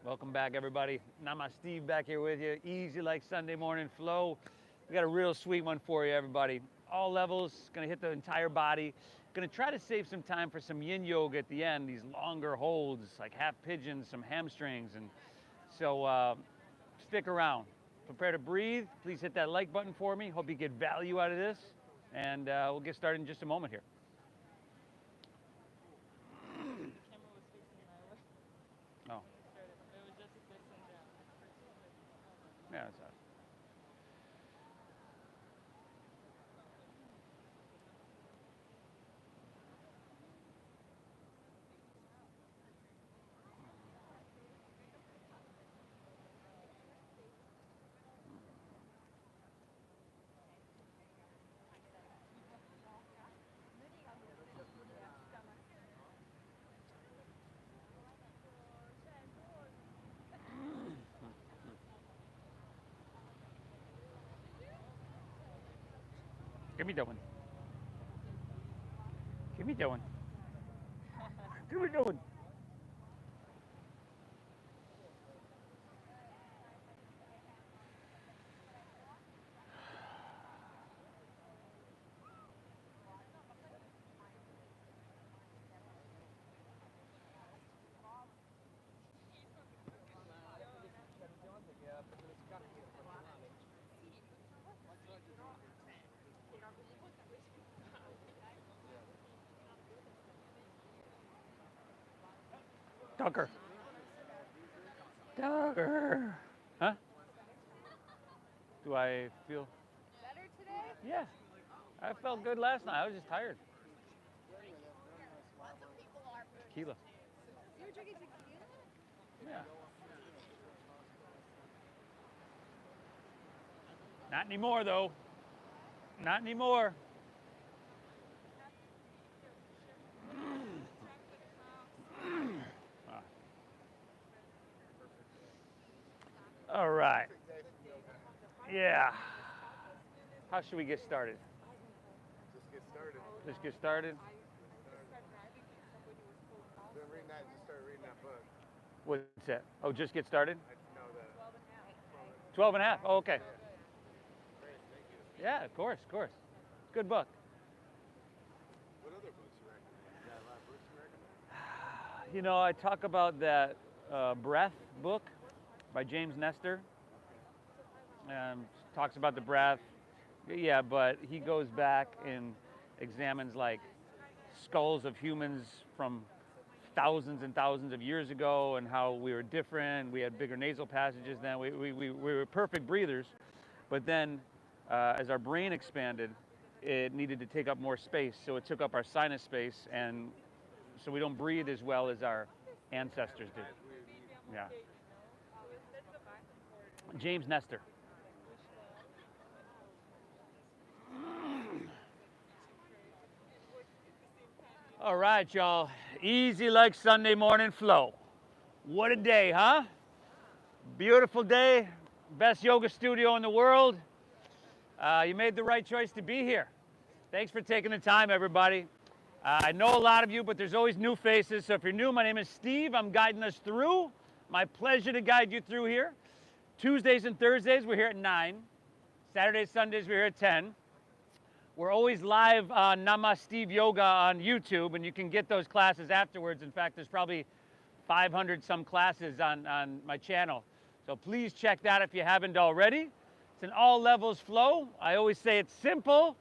Welcome back, everybody. Nama Steve back here with you. Easy like Sunday morning flow. We got a real sweet one for you, everybody. All levels, gonna hit the entire body. Gonna try to save some time for some yin yoga at the end, these longer holds, like half pigeons, some hamstrings. And so stick around. Prepare to breathe. Please hit that like button for me. Hope you get value out of this. And we'll get started in just a moment here. Oh. Yeah, that's all. Give me that one. Give me that one. Give me that one. Tucker. Tucker. Huh? Do I feel Better today? Yeah. I felt good last night. I was just tired. Lots of people are. Tequila. You were drinking tequila? Yeah. Not anymore, though. Not anymore. All right. Yeah. How should we get started? Just get started. Let's get started. Been reading that. Just started reading that book. What's that? Oh, just get started? I know that. 12 and a half. Oh, okay. Great, thank you. Yeah, of course, of course. Good book. What other books you recommend? You got a lot of books you recommend? You know, I talk about that breath book by James Nestor. Talks about the breath. Yeah, but he goes back and examines like skulls of humans from thousands and thousands of years ago and how we were different. We had bigger nasal passages then. We were perfect breathers. But then as our brain expanded, it needed to take up more space. So it took up our sinus space. And so we don't breathe as well as our ancestors did. Yeah. James Nestor. All right, y'all. Easy like Sunday morning flow. What a day, huh? Beautiful day. Best yoga studio in the world. You made the right choice to be here. Thanks for taking the time, everybody. I know a lot of you, but there's always new faces. So if you're new, my name is Steve. I'm guiding us through. My pleasure to guide you through here. Tuesdays and Thursdays, we're here at 9. Saturdays, Sundays, we're here at 10. We're always live on Nama Steve Yoga on YouTube, and you can get those classes afterwards. In fact, there's probably 500 some classes on my channel. So please check that if you haven't already. It's an all levels flow. I always say it's simple,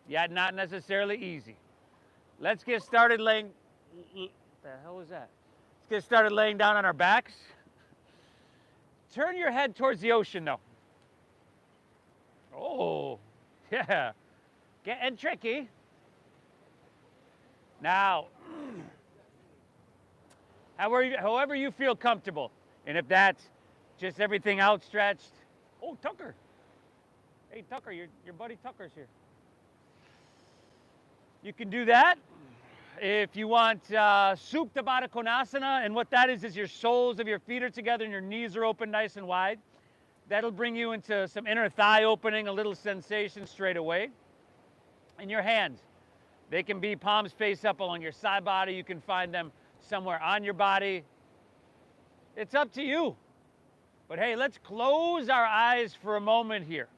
yet not necessarily easy. Let's get started laying, the hell was that? Let's get started laying down on our backs. Turn your head towards the ocean though. Oh, yeah. Getting tricky. Now, however you feel comfortable. And if that's just everything outstretched. Oh, Tucker. Hey, Tucker, your buddy Tucker's here. You can do that. If you want Supta Baddha Konasana, and what that is your soles of your feet are together and your knees are open nice and wide. That'll bring you into some inner thigh opening, a little sensation straight away. And your hands, they can be palms face up along your side body. You can find them somewhere on your body. It's up to you. But hey, let's close our eyes for a moment here.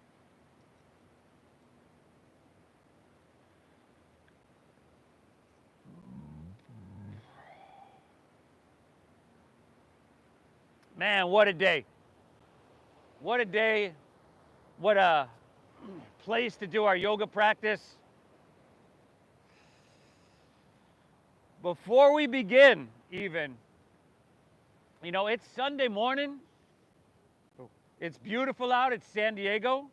Man, what a day. What a day. What a place to do our yoga practice. Before we begin, even, you know, it's Sunday morning. It's beautiful out. It's San Diego.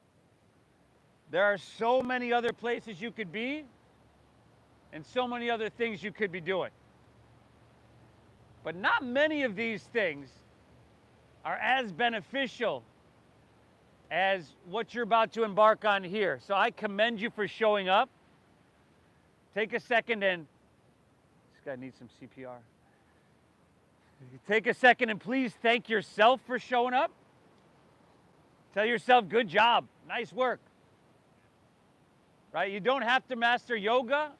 There are so many other places you could be and so many other things you could be doing. But not many of these things are as beneficial as what you're about to embark on here. So I commend you for showing up. Take a second and, this guy needs some CPR. Take a second and please thank yourself for showing up. Tell yourself, good job, nice work. Right? You don't have to master yoga.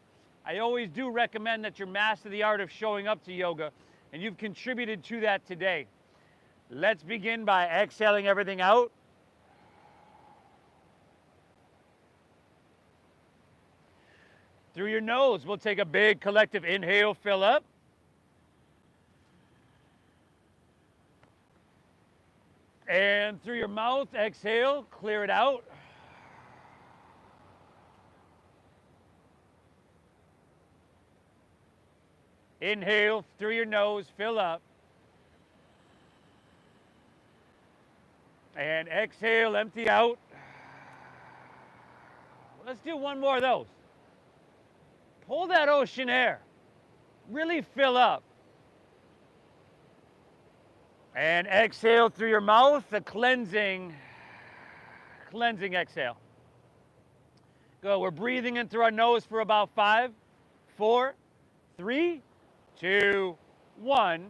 I always do recommend that you master the art of showing up to yoga, and you've contributed to that today. Let's begin by exhaling everything out. Through your nose, we'll take a big collective inhale, fill up. And through your mouth, exhale, clear it out. Inhale through your nose, fill up. And exhale, empty out. Let's do one more of those. Pull that ocean air. Really fill up. And exhale through your mouth, a cleansing exhale. Go, we're breathing in through our nose for about 5, 4, 3, 2, 1.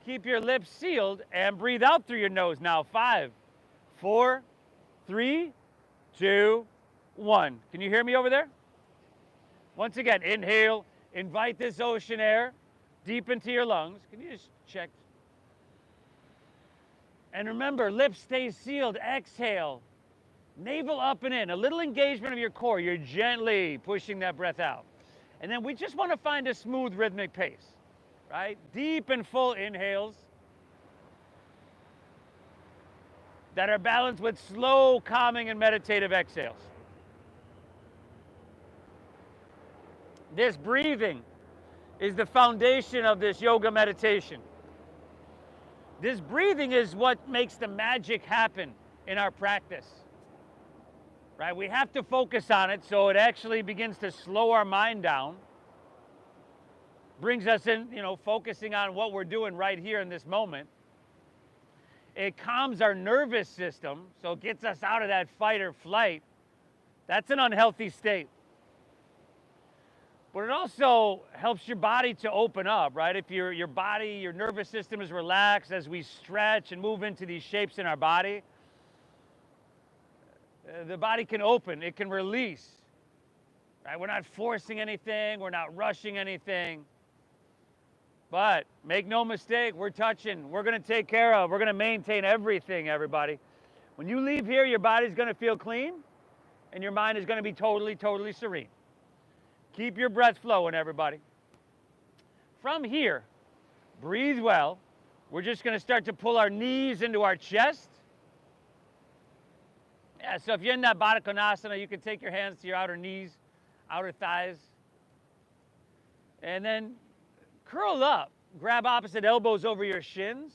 Keep your lips sealed and breathe out through your nose now. 5, 4, 3, 2, 1. Can you hear me over there? Once again, inhale, invite this ocean air deep into your lungs. Can you just check? And remember, lips stay sealed. Exhale, navel up and in. A little engagement of your core. You're gently pushing that breath out. And then we just want to find a smooth rhythmic pace, right? Deep and full inhales that are balanced with slow, calming, and meditative exhales. This breathing is the foundation of this yoga meditation. This breathing is what makes the magic happen in our practice, right? We have to focus on it so it actually begins to slow our mind down, brings us in, focusing on what we're doing right here in this moment. It calms our nervous system, so it gets us out of that fight or flight. That's an unhealthy state. But it also helps your body to open up, right? If your body, your nervous system is relaxed as we stretch and move into these shapes in our body, the body can open, it can release, right? We're not forcing anything, we're not rushing anything. But make no mistake, we're touching, we're gonna take care of, we're gonna maintain everything, everybody. When you leave here, your body's gonna feel clean and your mind is gonna be totally, totally serene. Keep your breath flowing, everybody. From here, breathe well. We're just going to start to pull our knees into our chest. Yeah, so if you're in that Baddha Konasana, you can take your hands to your outer knees, outer thighs. And then curl up. Grab opposite elbows over your shins.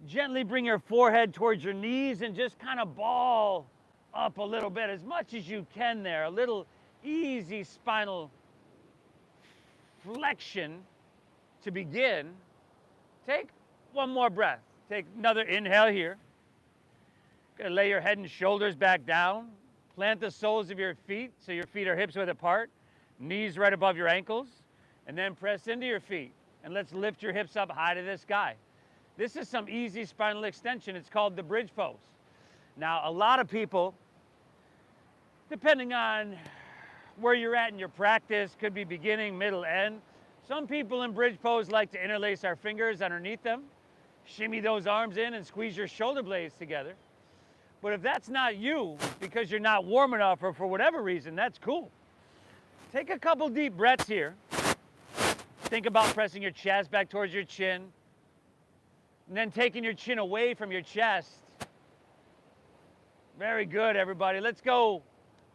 Gently bring your forehead towards your knees and just kind of ball up a little bit, as much as you can there. A little easy spinal flexion to begin. Take one more breath. Take another inhale here. Gonna lay your head and shoulders back down. Plant the soles of your feet so your feet are hips width apart, knees right above your ankles, and then press into your feet. And let's lift your hips up high to the sky. This is some easy spinal extension. It's called the bridge pose. Now, a lot of people, depending on where you're at in your practice, could be beginning, middle, end. Some people in bridge pose like to interlace our fingers underneath them, shimmy those arms in and squeeze your shoulder blades together. But if that's not you, because you're not warm enough or for whatever reason, that's cool. Take a couple deep breaths here. Think about pressing your chest back towards your chin, and then taking your chin away from your chest. Very good, everybody. Let's go.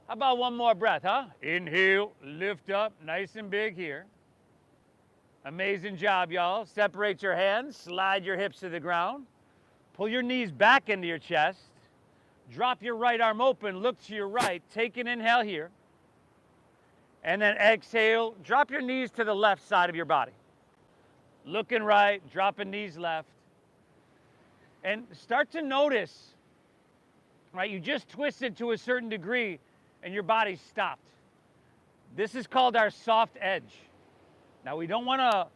How about one more breath, huh? Inhale, lift up, nice and big here. Amazing job, y'all. Separate your hands, slide your hips to the ground. Pull your knees back into your chest. Drop your right arm open, look to your right. Take an inhale here. And then exhale, drop your knees to the left side of your body. Looking right, dropping knees left. And start to notice, right, you just twisted to a certain degree and your body stopped. This is called our soft edge. Now, we don't want to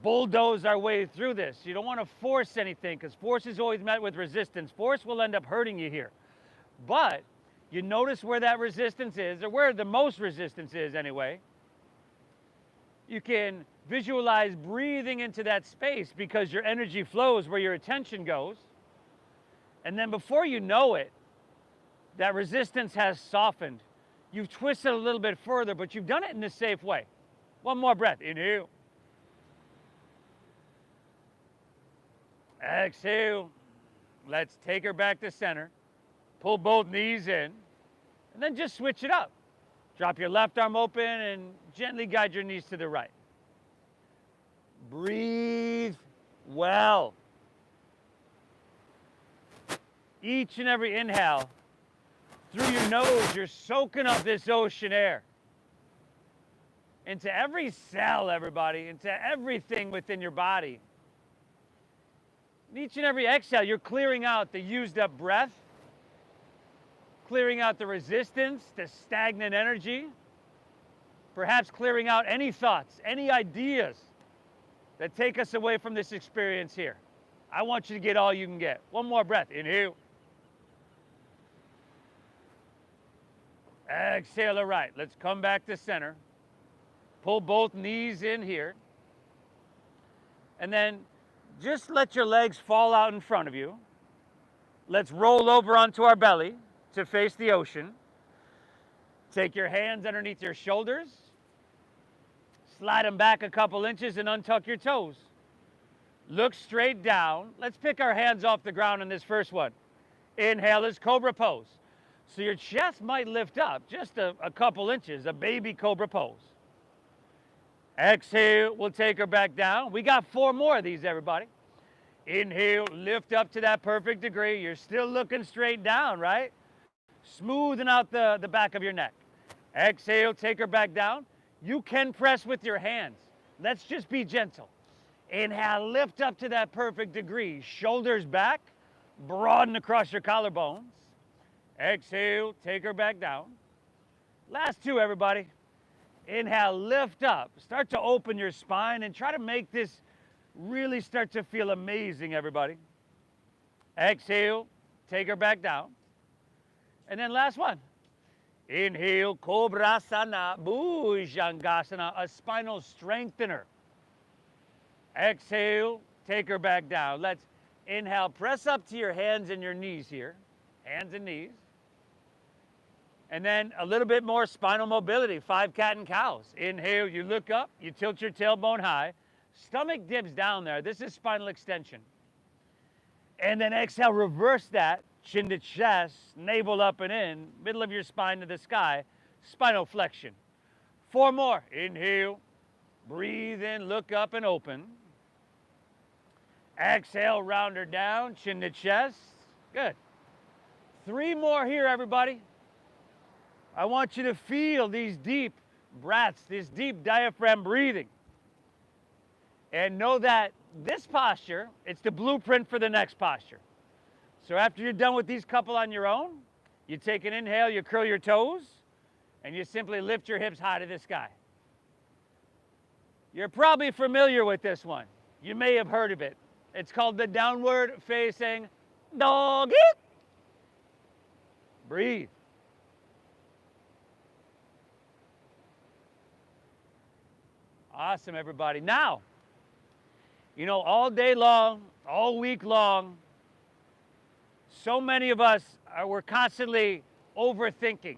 bulldoze our way through this. You don't want to force anything, because force is always met with resistance. Force will end up hurting you here. But you notice where that resistance is, or where the most resistance is anyway. You can visualize breathing into that space because your energy flows where your attention goes. And then before you know it, that resistance has softened. You've twisted a little bit further, but you've done it in a safe way. One more breath. Inhale. Exhale. Let's take her back to center. Pull both knees in. And then just switch it up. Drop your left arm open and gently guide your knees to the right. Breathe well. Each and every inhale, through your nose, you're soaking up this ocean air. Into every cell, everybody, into everything within your body. Each and every exhale, you're clearing out the used up breath, clearing out the resistance, the stagnant energy, perhaps clearing out any thoughts, any ideas that take us away from this experience here. I want you to get all you can get. One more breath. Inhale. Exhale, all right. Let's come back to center. Pull both knees in here. And then just let your legs fall out in front of you. Let's roll over onto our belly to face the ocean. Take your hands underneath your shoulders. Slide them back a couple inches and untuck your toes. Look straight down. Let's pick our hands off the ground in this first one. Inhale is cobra pose. So your chest might lift up just a couple inches, a baby cobra pose. Exhale, we'll take her back down. We got 4 more of these, everybody. Inhale, lift up to that perfect degree. You're still looking straight down, right? Smoothing out the back of your neck. Exhale, take her back down. You can press with your hands. Let's just be gentle. Inhale, lift up to that perfect degree. Shoulders back, broaden across your collarbones. Exhale, take her back down. Last 2, everybody. Inhale, lift up. Start to open your spine and try to make this really start to feel amazing, everybody. Exhale, take her back down. And then last one. Inhale, Cobrasana, Bhujangasana, a spinal strengthener. Exhale, take her back down. Let's inhale, press up to your hands and your knees here. Hands and knees. And then a little bit more spinal mobility, 5 cat and cows. Inhale, you look up, you tilt your tailbone high. Stomach dips down there. This is spinal extension. And then exhale, reverse that. Chin to chest, navel up and in, middle of your spine to the sky, spinal flexion. 4 more. Inhale, breathe in, look up and open. Exhale, round her down, chin to chest. Good. 3 more here, everybody. I want you to feel these deep breaths, this deep diaphragm breathing. And know that this posture, it's the blueprint for the next posture. So after you're done with these couple on your own, you take an inhale, you curl your toes, and you simply lift your hips high to the sky. You're probably familiar with this one. You may have heard of it. It's called the downward facing doggy. Breathe. Awesome, everybody. Now, you know, all day long, all week long, so many of us we're constantly overthinking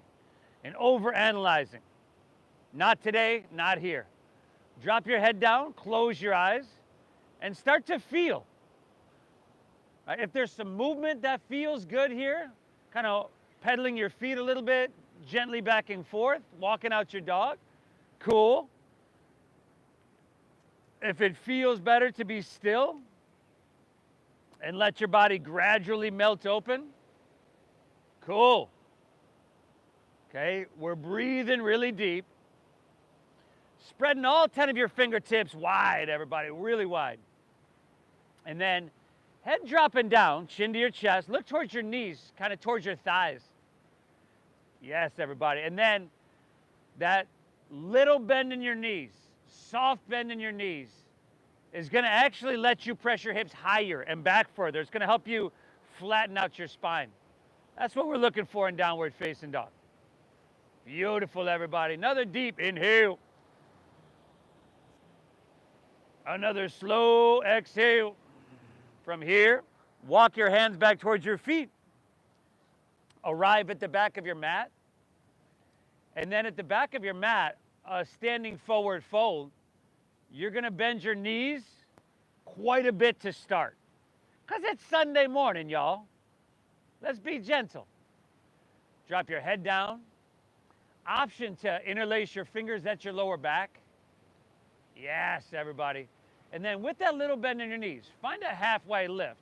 and overanalyzing. Not today, not here. Drop your head down, close your eyes, and start to feel. Right? If there's some movement that feels good here, kind of pedaling your feet a little bit, gently back and forth, walking out your dog, cool. If it feels better to be still and let your body gradually melt open, cool. Okay, we're breathing really deep. Spreading all 10 of your fingertips wide, everybody, really wide. And then head dropping down, chin to your chest. Look towards your knees, kind of towards your thighs. Yes, everybody. And then that little bend in your knees, soft bend in your knees, is going to actually let you press your hips higher and back further. It's going to help you flatten out your spine. That's what we're looking for in downward facing dog. Beautiful, everybody. Another deep inhale. Another slow exhale. From here, walk your hands back towards your feet. Arrive at the back of your mat. And then at the back of your mat, standing forward fold, you're going to bend your knees quite a bit to start. Because it's Sunday morning, y'all. Let's be gentle. Drop your head down. Option to interlace your fingers at your lower back. Yes, everybody. And then with that little bend in your knees, find a halfway lift.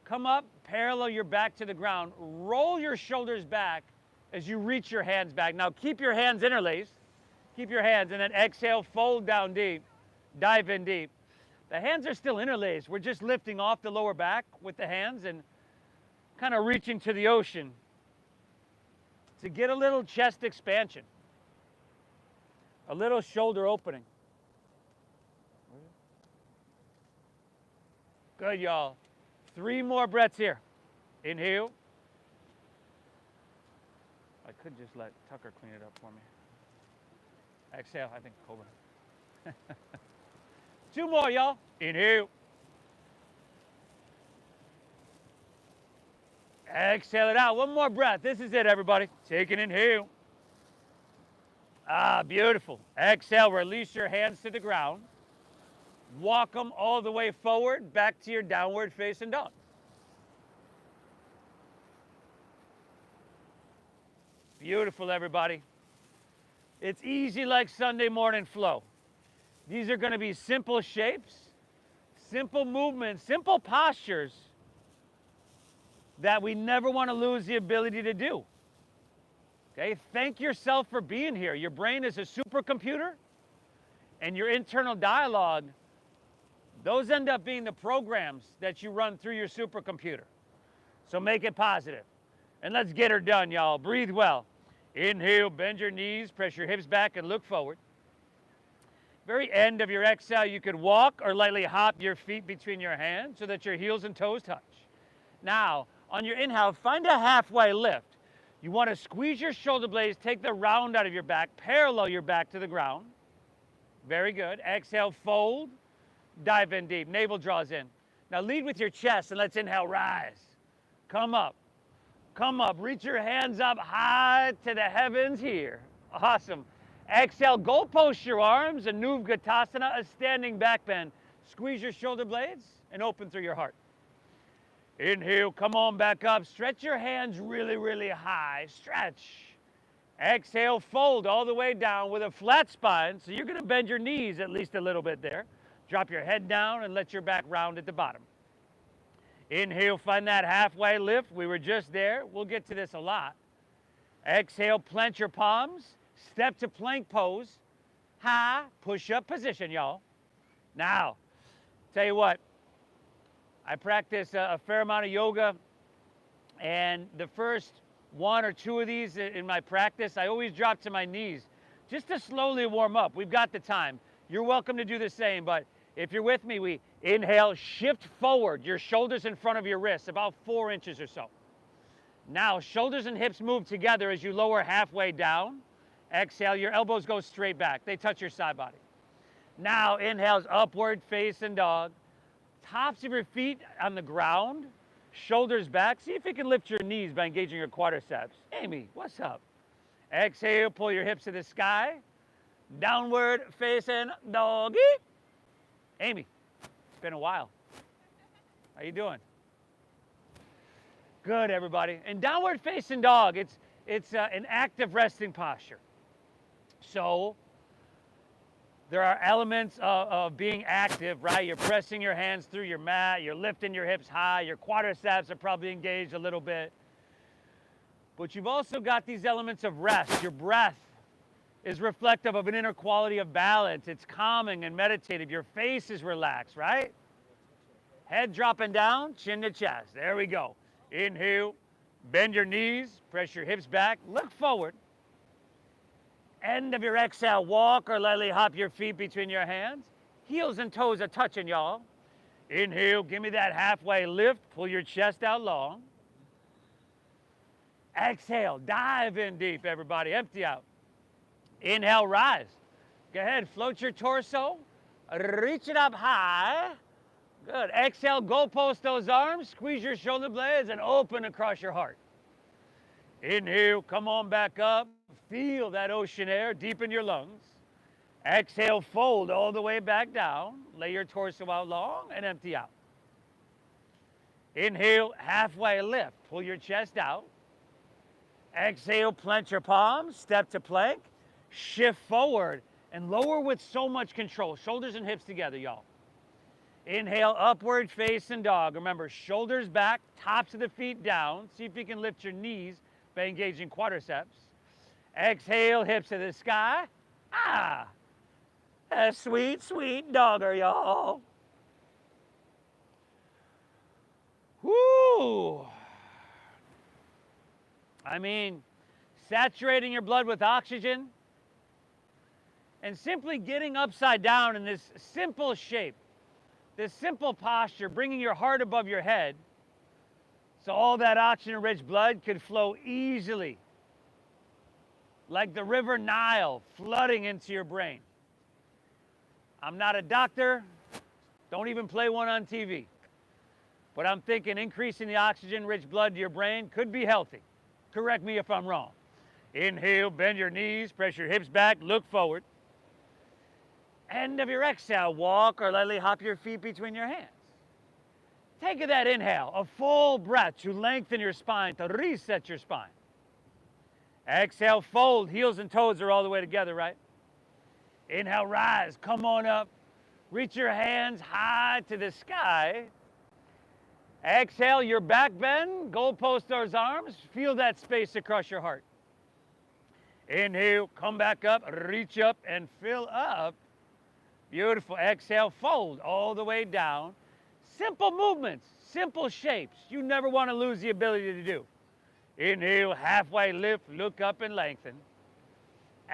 Come up, parallel your back to the ground. Roll your shoulders back as you reach your hands back. Now keep your hands interlaced. Keep your hands, and then exhale, fold down deep. Dive in deep. The hands are still interlaced. We're just lifting off the lower back with the hands and kind of reaching to the ocean to get a little chest expansion, a little shoulder opening. Good, y'all. 3 more breaths here. Inhale. I could just let Tucker clean it up for me. Exhale, I think Cobra. 2 more, y'all. Inhale. Exhale it out. 1 more breath. This is it, everybody. Take an inhale. Ah, beautiful. Exhale, release your hands to the ground. Walk them all the way forward, back to your downward facing dog. Beautiful, everybody. It's easy like Sunday morning flow. These are going to be simple shapes, simple movements, simple postures that we never want to lose the ability to do. Okay, thank yourself for being here. Your brain is a supercomputer, and your internal dialogue, those end up being the programs that you run through your supercomputer. So make it positive. And let's get her done, y'all. Breathe well. Inhale, bend your knees, press your hips back and look forward. Very end of your exhale, you could walk or lightly hop your feet between your hands so that your heels and toes touch. Now, on your inhale, find a halfway lift. You want to squeeze your shoulder blades, take the round out of your back, parallel your back to the ground. Very good. Exhale, fold. Dive in deep. Navel draws in. Now lead with your chest and let's inhale, rise. Come up. Come up. Reach your hands up high to the heavens here. Awesome. Exhale, goal post your arms, Anuvgatasana, a standing back bend. Squeeze your shoulder blades and open through your heart. Inhale, come on back up. Stretch your hands really, really high. Stretch. Exhale, fold all the way down with a flat spine. So you're going to bend your knees at least a little bit there. Drop your head down and let your back round at the bottom. Inhale, find that halfway lift. We were just there. We'll get to this a lot. Exhale, plant your palms. Step to plank pose. High push-up position, y'all. Now, tell you what, I practice a fair amount of yoga, and the first 1 or 2 of these in my practice, I always drop to my knees just to slowly warm up. We've got the time. You're welcome to do the same, but if you're with me, we inhale, shift forward, your shoulders in front of your wrists, about 4 inches or so. Now, shoulders and hips move together as you lower halfway down. Exhale, your elbows go straight back. They touch your side body. Now inhales upward facing dog. Tops of your feet on the ground, shoulders back. See if you can lift your knees by engaging your quadriceps. Amy, what's up? Exhale, pull your hips to the sky. Downward facing doggy. Amy, it's been a while. How you doing? Good, everybody. And downward facing dog, it's an active resting posture. So there are elements of being active, right? You're pressing your hands through your mat, you're lifting your hips high, your quadriceps are probably engaged a little bit. But you've also got these elements of rest. Your breath is reflective of an inner quality of balance. It's calming and meditative. Your face is relaxed, right? Head dropping down, chin to chest. There we go. Inhale, bend your knees, press your hips back, look forward. End of your exhale, walk or lightly hop your feet between your hands. Heels and toes are touching, y'all. Inhale, give me that halfway lift, pull your chest out long. Exhale, dive in deep, everybody, empty out. Inhale, rise. Go ahead, float your torso, reach it up high. Good. Exhale, go post those arms, squeeze your shoulder blades, and open across your heart. Inhale, come on back up. Feel that ocean air deep in your lungs. Exhale, fold all the way back down. Lay your torso out long and empty out. Inhale, halfway lift. Pull your chest out. Exhale, plant your palms, step to plank. Shift forward and lower with so much control. Shoulders and hips together, y'all. Inhale, upward facing dog. Remember, shoulders back, tops of the feet down. See if you can lift your knees by engaging quadriceps. Exhale, hips to the sky. Ah, a sweet, sweet dogger, y'all. Whoo. I mean, saturating your blood with oxygen and simply getting upside down in this simple shape. This simple posture, bringing your heart above your head so all that oxygen-rich blood could flow easily, like the river Nile flooding into your brain. I'm not a doctor, don't even play one on TV, but I'm thinking increasing the oxygen-rich blood to your brain could be healthy. Correct me if I'm wrong. Inhale, bend your knees, press your hips back, look forward. End of your exhale, walk or lightly hop your feet between your hands. Take that inhale, a full breath to lengthen your spine, to reset your spine. Exhale, fold, heels and toes are all the way together, right? Inhale, rise, come on up. Reach your hands high to the sky. Exhale, your back bend, goalpost those arms, feel that space across your heart. Inhale, come back up, reach up and fill up. Beautiful. Exhale, fold all the way down. Simple movements, simple shapes. You never want to lose the ability to do. Inhale, halfway lift, look up and lengthen.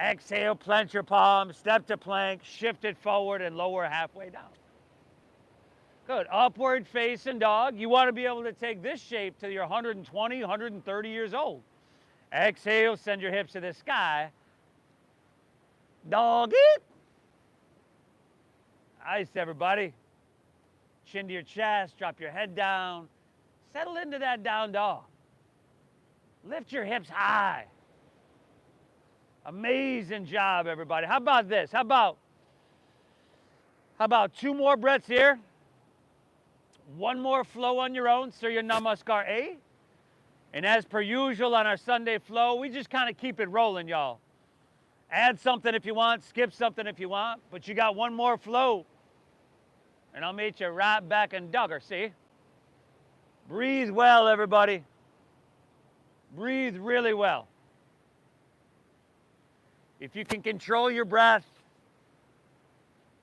Exhale, plant your palms, step to plank, shift it forward and lower halfway down. Good. Upward facing dog. You want to be able to take this shape till you're 120, 130 years old. Exhale, send your hips to the sky. Doggy. Nice, everybody. Chin to your chest, drop your head down. Settle into that down dog. Lift your hips high. Amazing job, everybody. How about this? How about 2 more breaths here? 1 more flow on your own, Surya Namaskar A. And as per usual on our Sunday flow, we just kind of keep it rolling, y'all. Add something if you want, skip something if you want, but you got 1 more flow. And I'll meet you right back in Duggar, see? Breathe well, everybody. Breathe really well. If you can control your breath,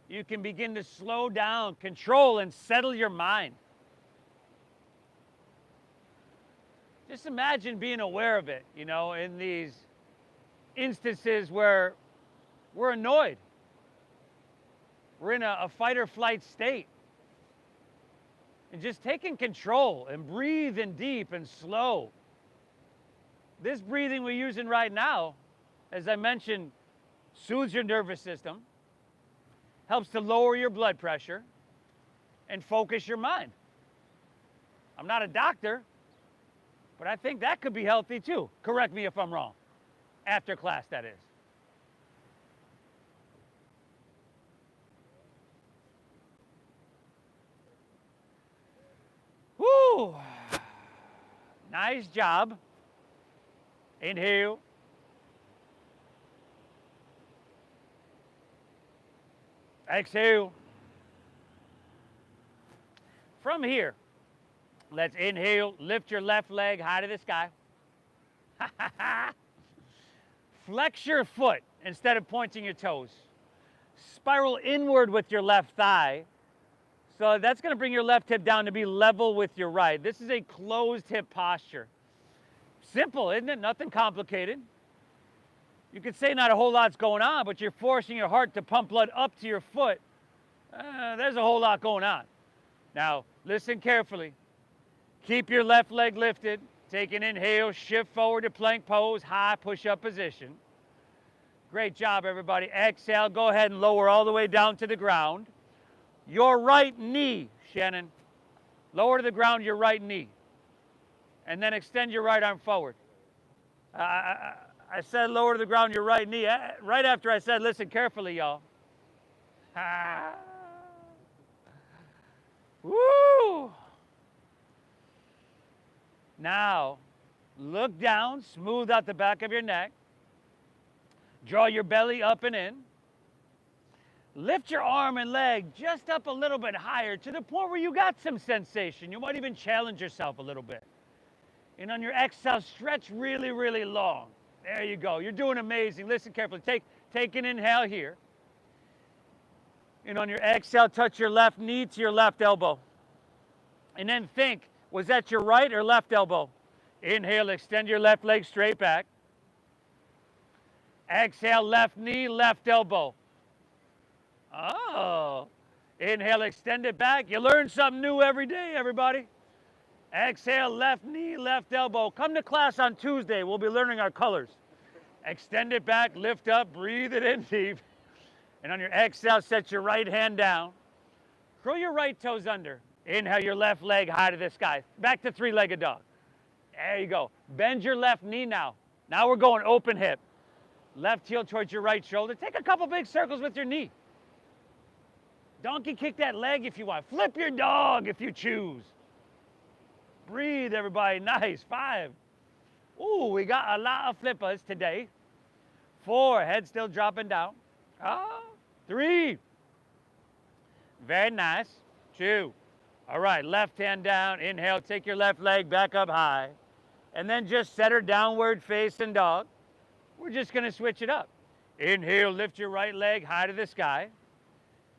you can begin to slow down, control, and settle your mind. Just imagine being aware of it, you know, in these instances where we're annoyed. We're in a fight or flight state. And just taking control and breathing deep and slow. This breathing we're using right now, as I mentioned, soothes your nervous system. helps to lower your blood pressure and focus your mind. I'm not a doctor, but I think that could be healthy too. Correct me if I'm wrong. After class, that is. Woo! Nice job. Inhale. Exhale. From here, let's inhale, lift your left leg high to the sky. Flex your foot instead of pointing your toes. Spiral inward with your left thigh. So that's going to bring your left hip down to be level with your right. This is a closed hip posture. Simple, isn't it? Nothing complicated. You could say not a whole lot's going on, but you're forcing your heart to pump blood up to your foot. There's a whole lot going on. Now, listen carefully. Keep your left leg lifted. Take an inhale, shift forward to plank pose, high push-up position. Great job, everybody. Exhale, go ahead and lower all the way down to the ground. Your right knee, Shannon. Lower to the ground your right knee. And then extend your right arm forward. I said lower to the ground your right knee. Right after I said, listen carefully, y'all. Woo! Now, look down, smooth out the back of your neck. Draw your belly up and in. Lift your arm and leg just up a little bit higher to the point where you got some sensation. You might even challenge yourself a little bit. And on your exhale, stretch really, really long. There you go. You're doing amazing. Listen carefully. Take an inhale here. And on your exhale, touch your left knee to your left elbow. And then think, was that your right or left elbow? Inhale, extend your left leg straight back. Exhale, left knee, left elbow. Oh. Inhale, extend it back. You learn something new every day, everybody. Exhale, left knee, left elbow. Come to class on Tuesday. We'll be learning our colors. Extend it back, lift up, breathe it in deep. And on your exhale, set your right hand down. Curl your right toes under. Inhale your left leg high to the sky. Back to three-legged dog. There you go. Bend your left knee now. Now we're going open hip. Left heel towards your right shoulder. Take a couple big circles with your knee. Donkey kick that leg if you want. Flip your dog if you choose. Breathe, everybody. Nice. 5. Ooh, we got a lot of flippers today. 4. Head still dropping down. 3. Very nice. 2. All right, left hand down. Inhale, take your left leg back up high. And then just set her downward facing dog. We're just going to switch it up. Inhale, lift your right leg high to the sky.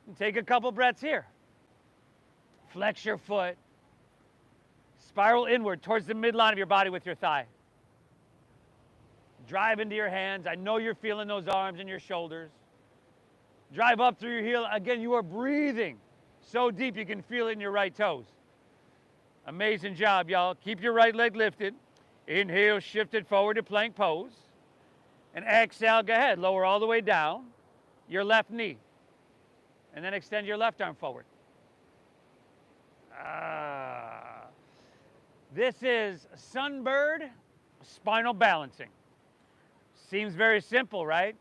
And take a couple breaths here. Flex your foot. Spiral inward towards the midline of your body with your thigh. Drive into your hands. I know you're feeling those arms and your shoulders. Drive up through your heel. Again, you are breathing so deep you can feel it in your right toes. Amazing job, y'all. Keep your right leg lifted. Inhale, shift it forward to plank pose. And exhale, go ahead. Lower all the way down your left knee. And then extend your left arm forward. This is Sunbird spinal balancing. Seems very simple, right?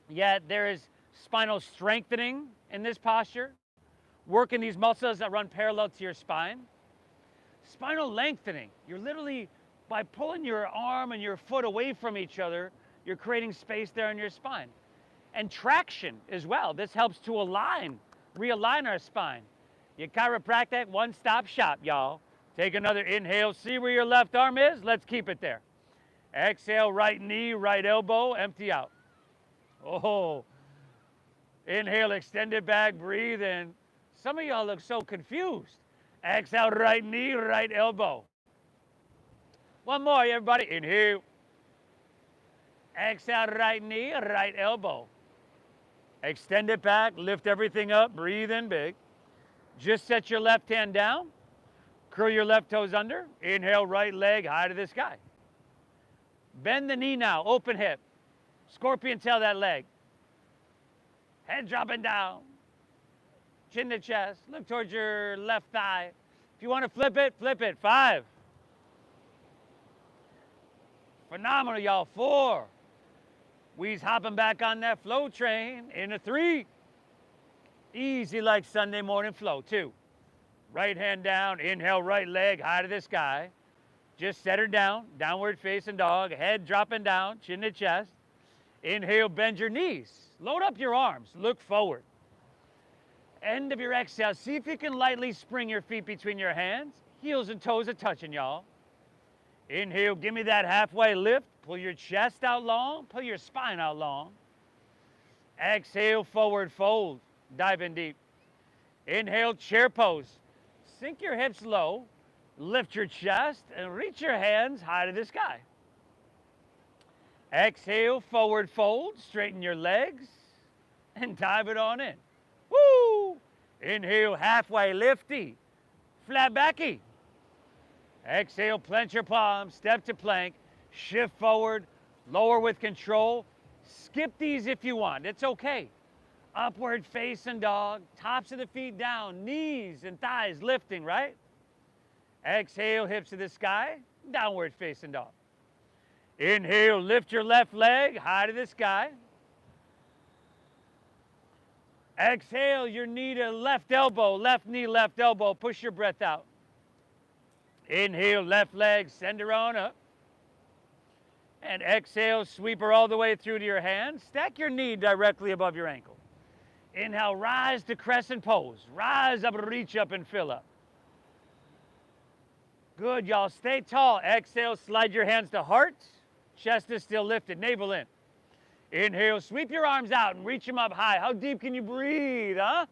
Yet there is spinal strengthening in this posture, working these muscles that run parallel to your spine. Spinal lengthening. You're literally, by pulling your arm and your foot away from each other, you're creating space there in your spine. And traction as well. This helps to realign our spine. Your chiropractic one-stop shop, y'all. Take another inhale. See where your left arm is? Let's keep it there. Exhale, right knee, right elbow, empty out. Oh. Inhale, extend it back, breathe in. Some of y'all look so confused. Exhale, right knee, right elbow. One more, everybody. Inhale. Exhale, right knee, right elbow. Extend it back, lift everything up, breathe in big. Just set your left hand down. Curl your left toes under. Inhale, right leg high to the sky. Bend the knee now, open hip. Scorpion tail that leg. Head dropping down. chin to chest. Look towards your left thigh. If you want to flip it, flip it. 5. Phenomenal, y'all. 4. We's hopping back on that flow train into 3. Easy like Sunday morning flow. 2. Right hand down, inhale, right leg high to the sky. Just set her down, downward facing dog, head dropping down, chin to chest. Inhale, bend your knees. Load up your arms, look forward. End of your exhale, see if you can lightly spring your feet between your hands. Heels and toes are touching, y'all. Inhale, give me that halfway lift. Pull your chest out long, pull your spine out long. Exhale, forward fold, dive in deep. Inhale, chair pose. Sink your hips low, lift your chest, and reach your hands high to the sky. Exhale, forward fold, straighten your legs, and dive it on in. Woo! Inhale, halfway lifty, flat backy. Exhale, plant your palms, step to plank, shift forward, lower with control. Skip these if you want, it's okay. Upward facing dog, tops of the feet down, knees and thighs lifting, right? Exhale, hips to the sky, downward facing dog. Inhale, lift your left leg high to the sky. Exhale, your knee to left elbow, left knee, left elbow, push your breath out. Inhale, left leg, send her on up. And exhale, sweep her all the way through to your hands. Stack your knee directly above your ankle. Inhale, rise to crescent pose. Rise up, reach up and fill up. Good, y'all. Stay tall. Exhale, slide your hands to heart. Chest is still lifted, navel in. Inhale, sweep your arms out and reach them up high. How deep can you breathe, huh?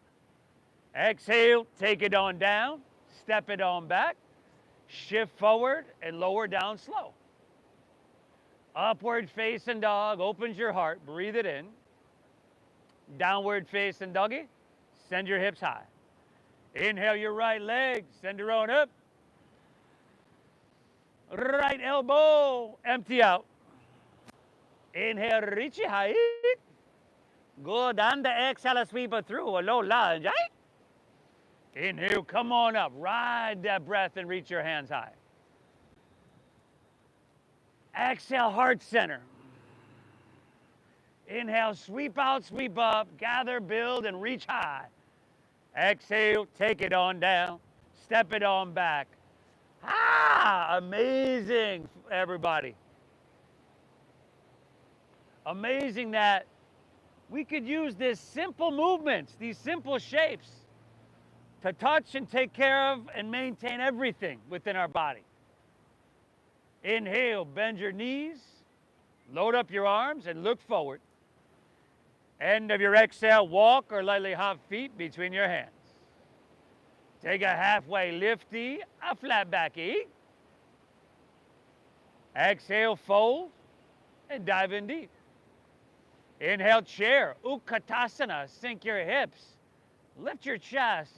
Exhale, take it on down. Step it on back. Shift forward and lower down slow. Upward facing dog, opens your heart. Breathe it in. Downward facing doggy, send your hips high. Inhale your right leg, send her on up. Right elbow, empty out. Inhale, reach it high. Good, and the exhale, sweep it through, a low lunge. Inhale, come on up, ride that breath and reach your hands high. Exhale, heart center. Inhale, sweep out, sweep up, gather, build, and reach high. Exhale, take it on down, step it on back. Amazing, everybody. Amazing that we could use these simple movements, these simple shapes, to touch and take care of and maintain everything within our body. Inhale, bend your knees, load up your arms, and look forward. End of your exhale, walk or lightly hop feet between your hands. Take a halfway lifty, a flat backy. Exhale, fold, and dive in deep. Inhale, chair, Utkatasana, sink your hips, lift your chest,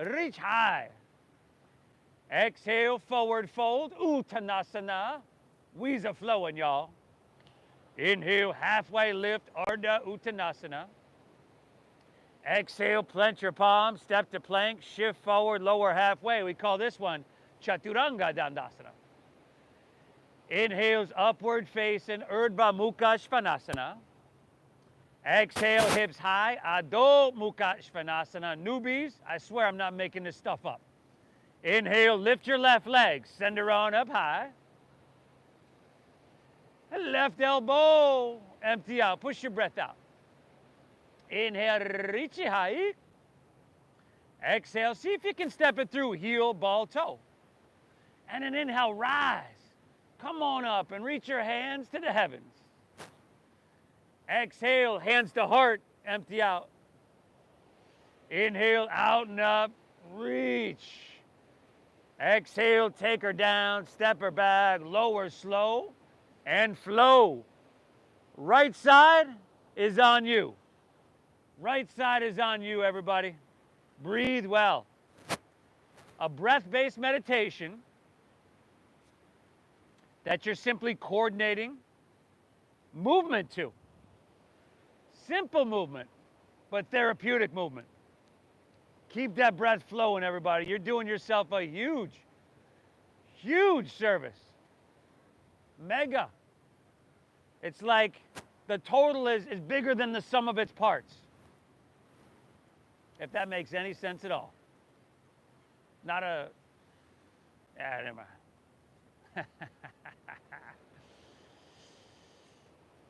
reach high. Exhale, forward fold, Uttanasana. We's a flowing, y'all. Inhale, halfway lift, Ardha Uttanasana. Exhale, plant your palms, step to plank, shift forward, lower halfway. We call this one Chaturanga Dandasana. Inhales, upward facing, Urdhva Mukha Svanasana. Exhale, hips high, Adho Mukha Svanasana. Newbies, I swear I'm not making this stuff up. Inhale, lift your left leg, send her on up high. Left elbow, empty out, push your breath out. Inhale, reach it high. Exhale, see if you can step it through, heel, ball, toe. And then inhale, rise. Come on up and reach your hands to the heavens. Exhale, hands to heart, empty out. Inhale, out and up, reach. Exhale, take her down, step her back, lower slow, and flow. Right side is on you. Right side is on you, everybody. Breathe well. A breath-based meditation that you're simply coordinating movement to. Simple movement, but therapeutic movement. Keep that breath flowing, everybody. You're doing yourself a huge, huge service. Mega. It's like the total is bigger than the sum of its parts. If that makes any sense at all. Not a, never mind.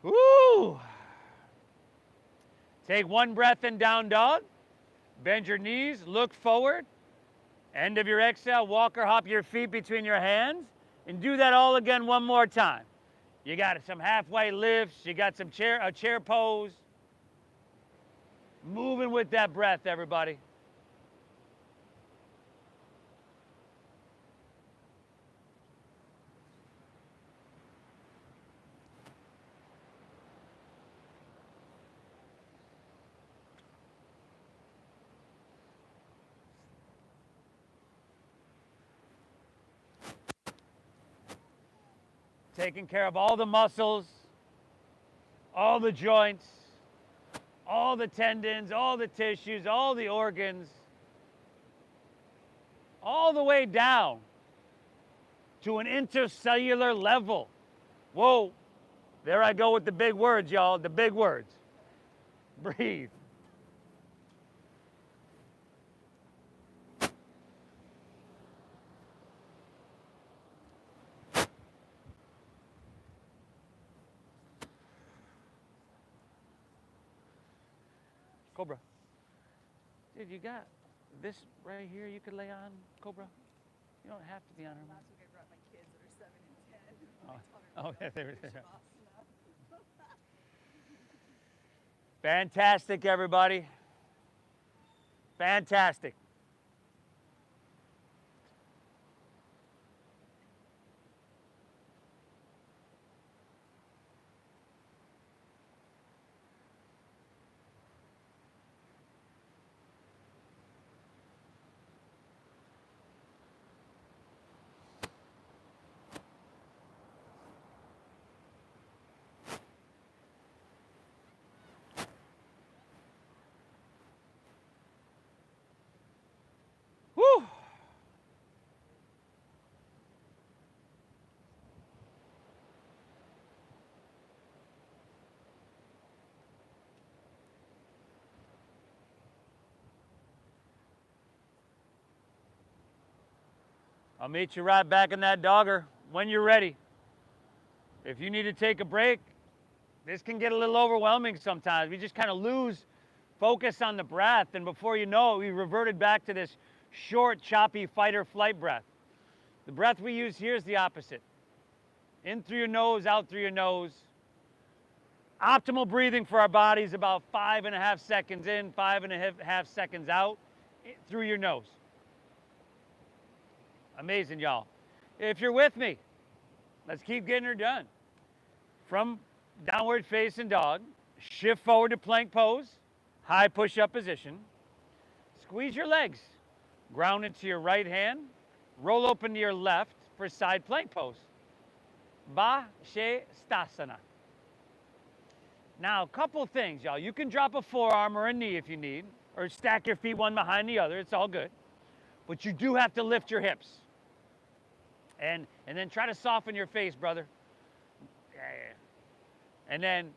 Woo! Take one breath in, down dog. Bend your knees, look forward. End of your exhale, walk or hop your feet between your hands. And do that all again one more time. You got some halfway lifts, you got some a chair pose. Moving with that breath, everybody. Taking care of all the muscles, all the joints, all the tendons, all the tissues, all the organs, all the way down to an intercellular level. Whoa, there I go with the big words, y'all, the big words. Breathe. Cobra. Dude, you got this right here you could lay on, Cobra? You don't have to be on her. Last week I brought my kids that are 7 and 10. Oh, yeah, they were there. Fantastic, everybody. Fantastic. Woo! I'll meet you right back in that dogger when you're ready. If you need to take a break, this can get a little overwhelming sometimes. We just kind of lose focus on the breath, and before you know it, we reverted back to this short, choppy fight or flight breath. The breath we use here is the opposite. In through your nose, out through your nose. Optimal breathing for our bodies about 5.5 seconds in, 5.5 seconds out through your nose. Amazing, y'all. If you're with me, let's keep getting her done. From downward facing dog, shift forward to plank pose, high push-up position. Squeeze your legs, ground into your right hand, roll open to your left for side plank pose. Shavasana. Now, a couple things, y'all. You can drop a forearm or a knee if you need, or stack your feet one behind the other. It's all good. But you do have to lift your hips. And then try to soften your face, brother. Yeah. And then,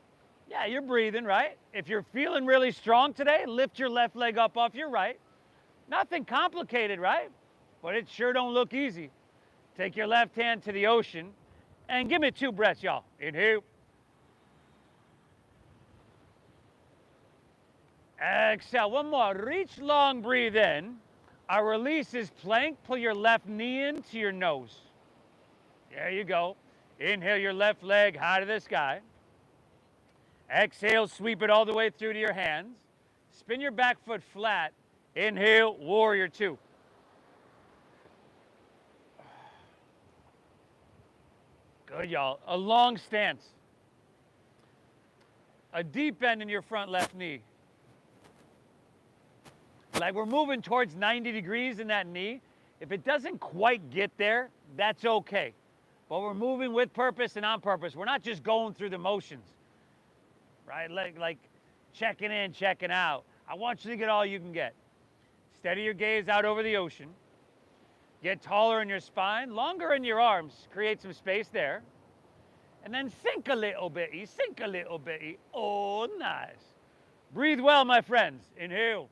yeah, you're breathing, right? If you're feeling really strong today, lift your left leg up off your right. Nothing complicated, right? But it sure don't look easy. Take your left hand to the ocean and give me 2 breaths, y'all. Inhale. Exhale. One more. Reach long, breathe in. Our release is plank. Pull your left knee into your nose. There you go. Inhale your left leg high to the sky. Exhale, sweep it all the way through to your hands. Spin your back foot flat. Inhale, warrior 2. Good, y'all. A long stance. A deep bend in your front left knee. Like we're moving towards 90 degrees in that knee. If it doesn't quite get there, that's okay. But we're moving with purpose and on purpose. We're not just going through the motions, right? Like checking in, checking out. I want you to get all you can get. Steady your gaze out over the ocean. Get taller in your spine, longer in your arms. Create some space there. And then sink a little bitty, sink a little bitty. Oh, nice. Breathe well, my friends. Inhale.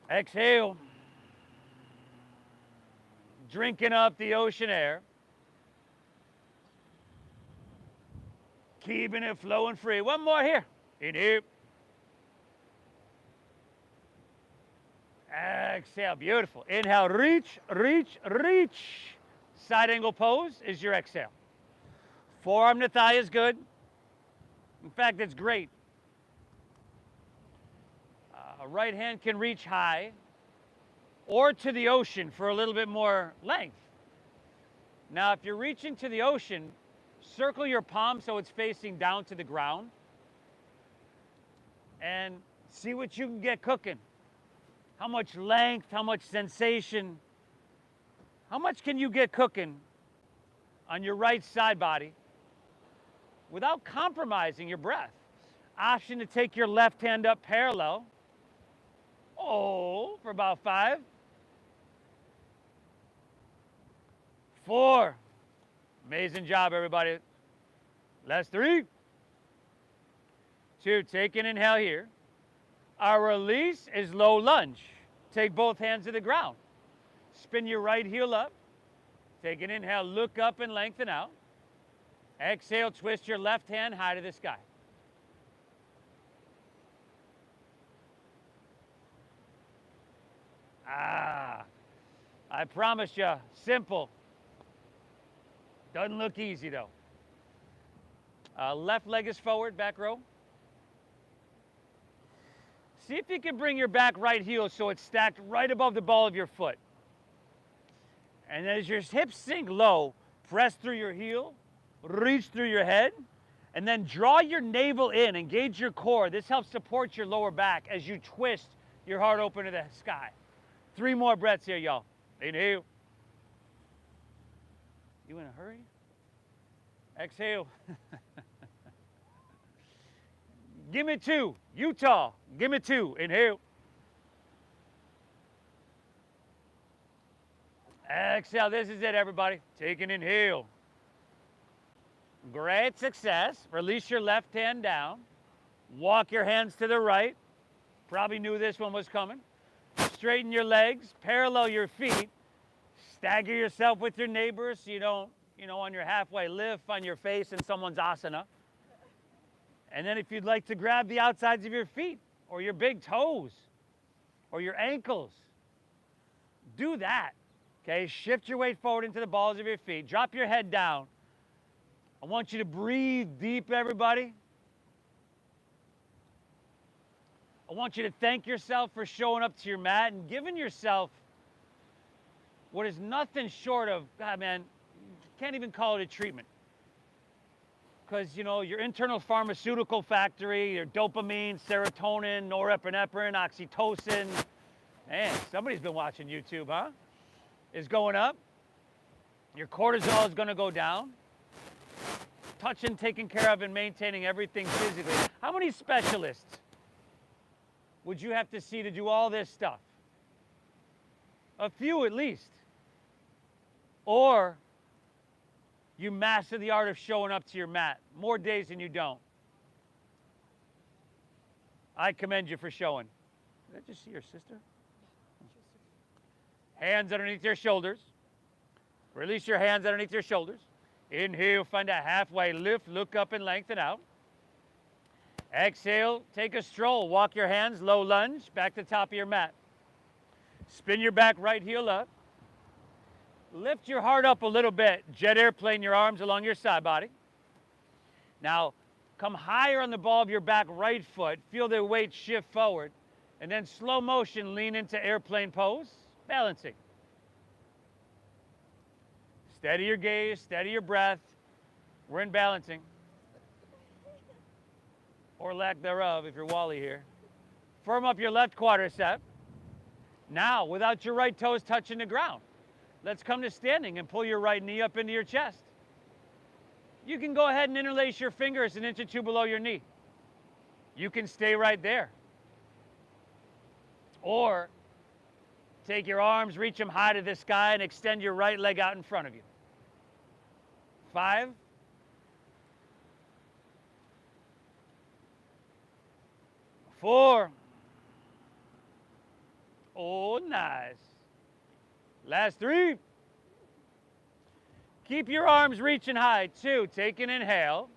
Exhale. Drinking up the ocean air. Keeping it flowing free. One more here. Inhale. Exhale. Beautiful. Inhale. Reach, reach, reach. Side angle pose is your exhale. Forearm to thigh is good. In fact, it's great. Right hand can reach high or to the ocean for a little bit more length. Now, if you're reaching to the ocean, circle your palm so it's facing down to the ground and see what you can get cooking. How much length, how much sensation, how much can you get cooking on your right side body without compromising your breath? Option to take your left hand up parallel. Oh, for about 5, 4. Amazing job, everybody. Last 3, 2. Take an inhale here. Our release is low lunge. Take both hands to the ground. Spin your right heel up. Take an inhale, look up and lengthen out. Exhale, twist your left hand high to the sky. I promise you, simple. Doesn't look easy though. Left leg is forward, back row. See if you can bring your back right heel so it's stacked right above the ball of your foot. And as your hips sink low, press through your heel, reach through your head, and then draw your navel in, engage your core. This helps support your lower back as you twist your heart open to the sky. 3 more breaths here, y'all. Inhale. You in a hurry? Exhale. Give me 2. Utah. Give me 2. Inhale. Exhale. This is it, everybody. Take an inhale. Great success. Release your left hand down. Walk your hands to the right. Probably knew this one was coming. Straighten your legs. Parallel your feet. Stagger yourself with your neighbors so you don't, on your halfway lift, find your face in someone's asana. And then if you'd like to grab the outsides of your feet or your big toes or your ankles, do that. Okay, shift your weight forward into the balls of your feet. Drop your head down. I want you to breathe deep, everybody. I want you to thank yourself for showing up to your mat and giving yourself what is nothing short of, God, man, can't even call it a treatment. Because, your internal pharmaceutical factory, your dopamine, serotonin, norepinephrine, oxytocin, man, somebody's been watching YouTube, huh? Is going up. Your cortisol is going to go down. Touching, taking care of, and maintaining everything physically. How many specialists would you have to see to do all this stuff? A few at least. Or you master the art of showing up to your mat more days than you don't. I commend you for showing. Did I just see your sister? Hands underneath your shoulders. Release your hands underneath your shoulders. Inhale, find a halfway lift, look up and lengthen out. Exhale, take a stroll. Walk your hands, low lunge, back to the top of your mat. Spin your back right heel up. Lift your heart up a little bit. Jet airplane your arms along your side body. Now, come higher on the ball of your back right foot. Feel the weight shift forward. And then slow motion, lean into airplane pose. Balancing. Steady your gaze, steady your breath. We're in balancing. Or lack thereof if you're Wally here. Firm up your left quadricep. Now, without your right toes touching the ground, let's come to standing and pull your right knee up into your chest. You can go ahead and interlace your fingers an inch or 2 below your knee. You can stay right there. Or take your arms, reach them high to the sky, and extend your right leg out in front of you. 5. 4. Oh, nice. Last 3. Keep your arms reaching high. 2. Take an inhale.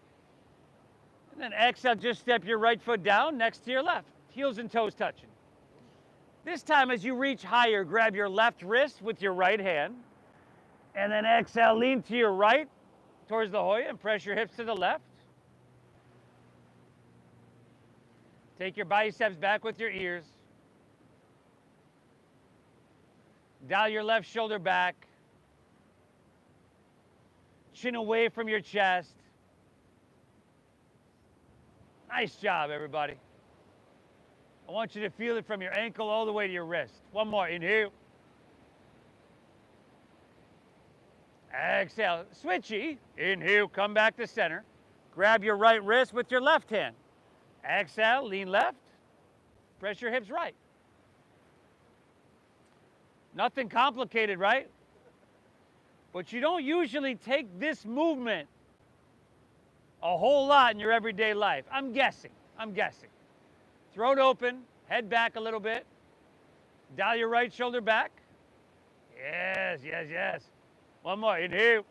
And then exhale, just step your right foot down next to your left. Heels and toes touching. This time, as you reach higher, grab your left wrist with your right hand. And then exhale, lean to your right towards the Hoya and press your hips to the left. Take your biceps back with your ears. Dial your left shoulder back. Chin away from your chest. Nice job, everybody. I want you to feel it from your ankle all the way to your wrist. One more. Inhale. Exhale. Switchy. Inhale. Come back to center. Grab your right wrist with your left hand. Exhale. Lean left. Press your hips right. Nothing complicated, right? But you don't usually take this movement a whole lot in your everyday life. I'm guessing. Throat open, head back a little bit. Dial your right shoulder back. Yes, yes, yes. One more. Inhale.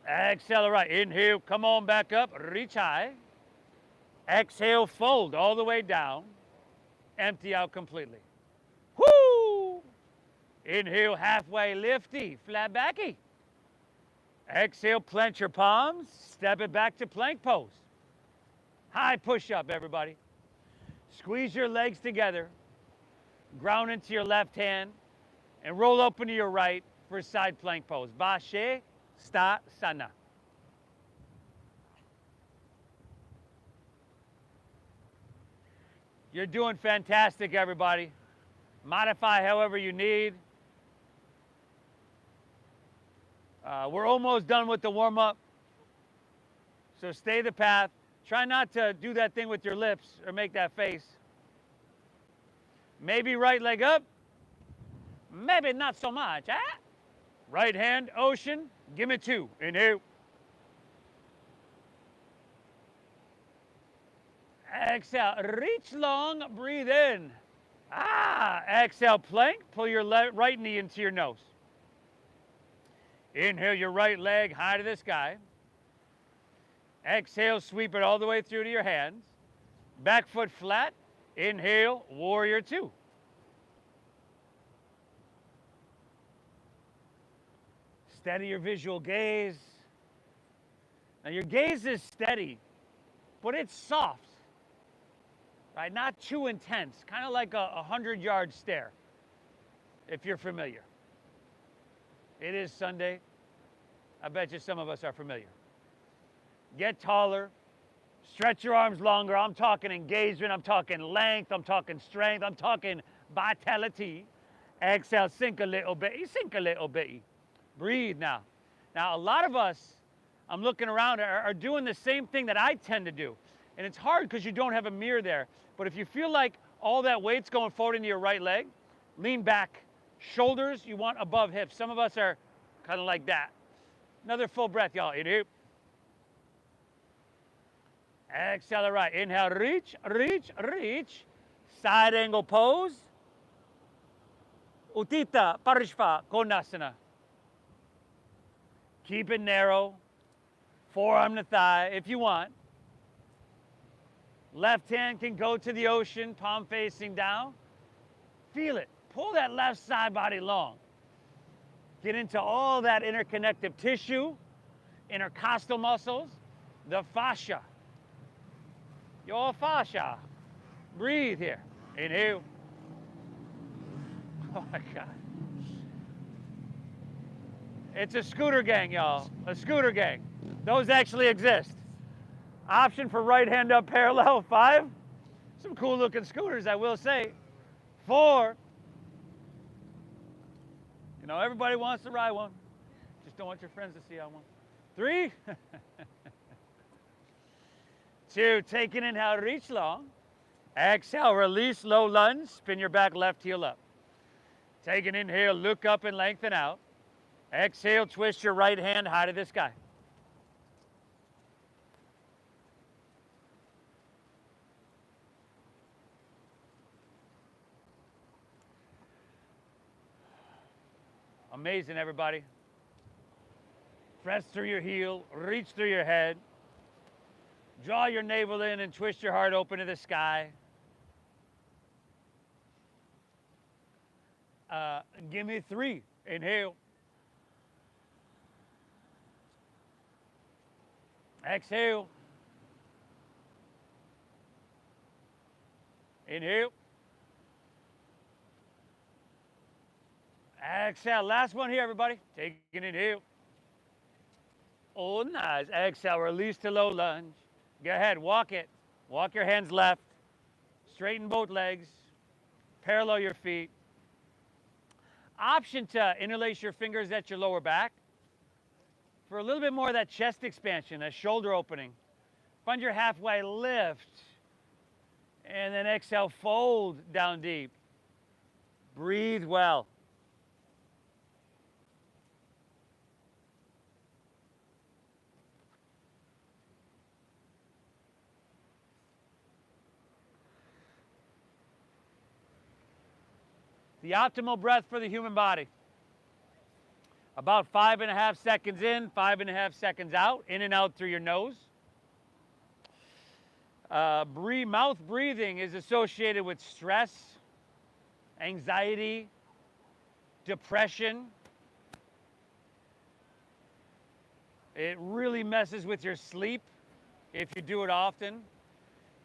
Exhale, right. Inhale. Come on back up. Reach high. Exhale, fold all the way down. Empty out completely. Whoo! Inhale, halfway lifty, flat backy. Exhale, plant your palms. Step it back to plank pose. High push-up, everybody. Squeeze your legs together. Ground into your left hand. And roll open to your right for side plank pose. Shavasana. You're doing fantastic, everybody. Modify however you need. We're almost done with the warm-up. So stay the path. Try not to do that thing with your lips or make that face. Maybe right leg up. Maybe not so much. Right hand, ocean. Give me 2. Inhale. Exhale. Reach long. Breathe in. Exhale, plank. Pull your right knee into your nose. Inhale your right leg high to the sky. Exhale, sweep it all the way through to your hands. Back foot flat. Inhale, warrior 2. Steady your visual gaze. Now your gaze is steady, but it's soft, right? Not too intense, kind of like a 100-yard stare, if you're familiar. It is Sunday. I bet you some of us are familiar. Get taller. Stretch your arms longer. I'm talking engagement. I'm talking length. I'm talking strength. I'm talking vitality. Exhale, sink a little bit. Sink a little bit. Breathe now. Now, a lot of us, I'm looking around, are doing the same thing that I tend to do. And it's hard because you don't have a mirror there. But if you feel like all that weight's going forward into your right leg, lean back. Shoulders, you want above hips. Some of us are kind of like that. Another full breath, y'all. Inhale. Exhale, right. Inhale, reach, reach, reach. Side angle pose. Uttita Parishva Konasana. Keep it narrow. Forearm to thigh if you want. Left hand can go to the ocean, palm facing down. Feel it. Pull that left side body long. Get into all that interconnective tissue, intercostal muscles, the fascia. Your fascia. Breathe here. Inhale. Oh my God. It's a scooter gang, y'all. A scooter gang. Those actually exist. Option for right hand up parallel. 5. Some cool looking scooters, I will say. 4. You know, everybody wants to ride one. Just don't want your friends to see on one. 3. 2, take an inhale, reach long. Exhale, release, low lunge. Spin your back left heel up. Take an inhale, look up and lengthen out. Exhale, twist your right hand high to the sky. Amazing, everybody. Press through your heel, reach through your head. Draw your navel in and twist your heart open to the sky. Give me 3. Inhale. Exhale. Inhale. Exhale. Last one here, everybody. Take an inhale. Oh, nice. Exhale. Release to low lunge. Go ahead. Walk it. Walk your hands left. Straighten both legs. Parallel your feet. Option to interlace your fingers at your lower back for a little bit more of that chest expansion, that shoulder opening. Find your halfway lift. And then exhale, fold down deep. Breathe well. The optimal breath for the human body. About 5.5 seconds in, 5.5 seconds out, in and out through your nose. Mouth breathing is associated with stress, anxiety, depression. It really messes with your sleep if you do it often.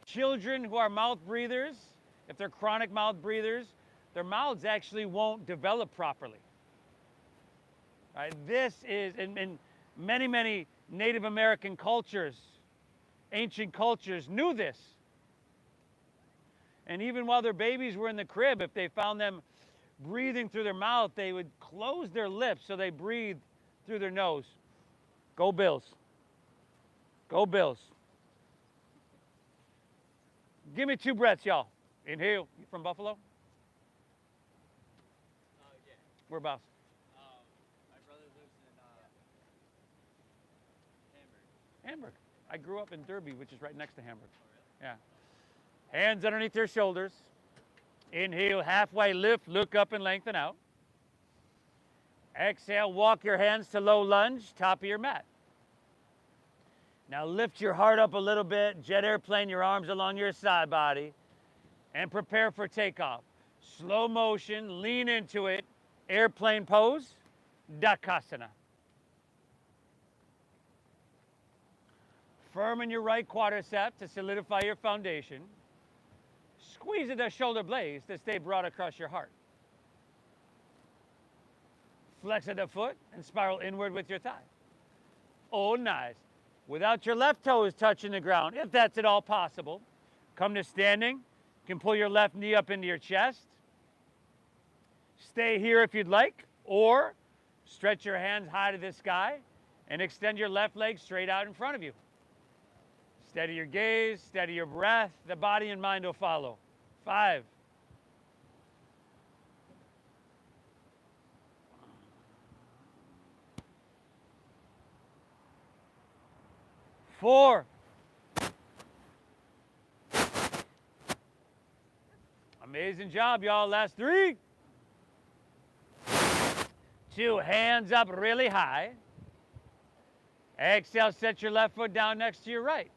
Children who are mouth breathers, if they're chronic mouth breathers, their mouths actually won't develop properly. Right? This is, in many, many Native American cultures, ancient cultures knew this. And even while their babies were in the crib, if they found them breathing through their mouth, they would close their lips so they breathe through their nose. Go Bills. Go Bills. Give me 2 breaths, y'all. Inhale. You from Buffalo? Yeah. Whereabouts? My brother lives in Hamburg. Hamburg. I grew up in Derby, which is right next to Hamburg. Oh, really? Yeah. Hands underneath your shoulders. Inhale, halfway lift, look up and lengthen out. Exhale, walk your hands to low lunge, top of your mat. Now lift your heart up a little bit, jet airplane your arms along your side body, and prepare for takeoff. Slow motion, lean into it, airplane pose, Dakasana. Firm in your right quadricep to solidify your foundation. Squeeze at the shoulder blades to stay broad across your heart. Flex at the foot and spiral inward with your thigh. Oh, nice. Without your left toes touching the ground, if that's at all possible, come to standing. You can pull your left knee up into your chest. Stay here if you'd like, or stretch your hands high to the sky and extend your left leg straight out in front of you. Steady your gaze, steady your breath. The body and mind will follow. 5. 4. Amazing job, y'all. Last 3. 2. Hands up really high. Exhale, set your left foot down next to your right.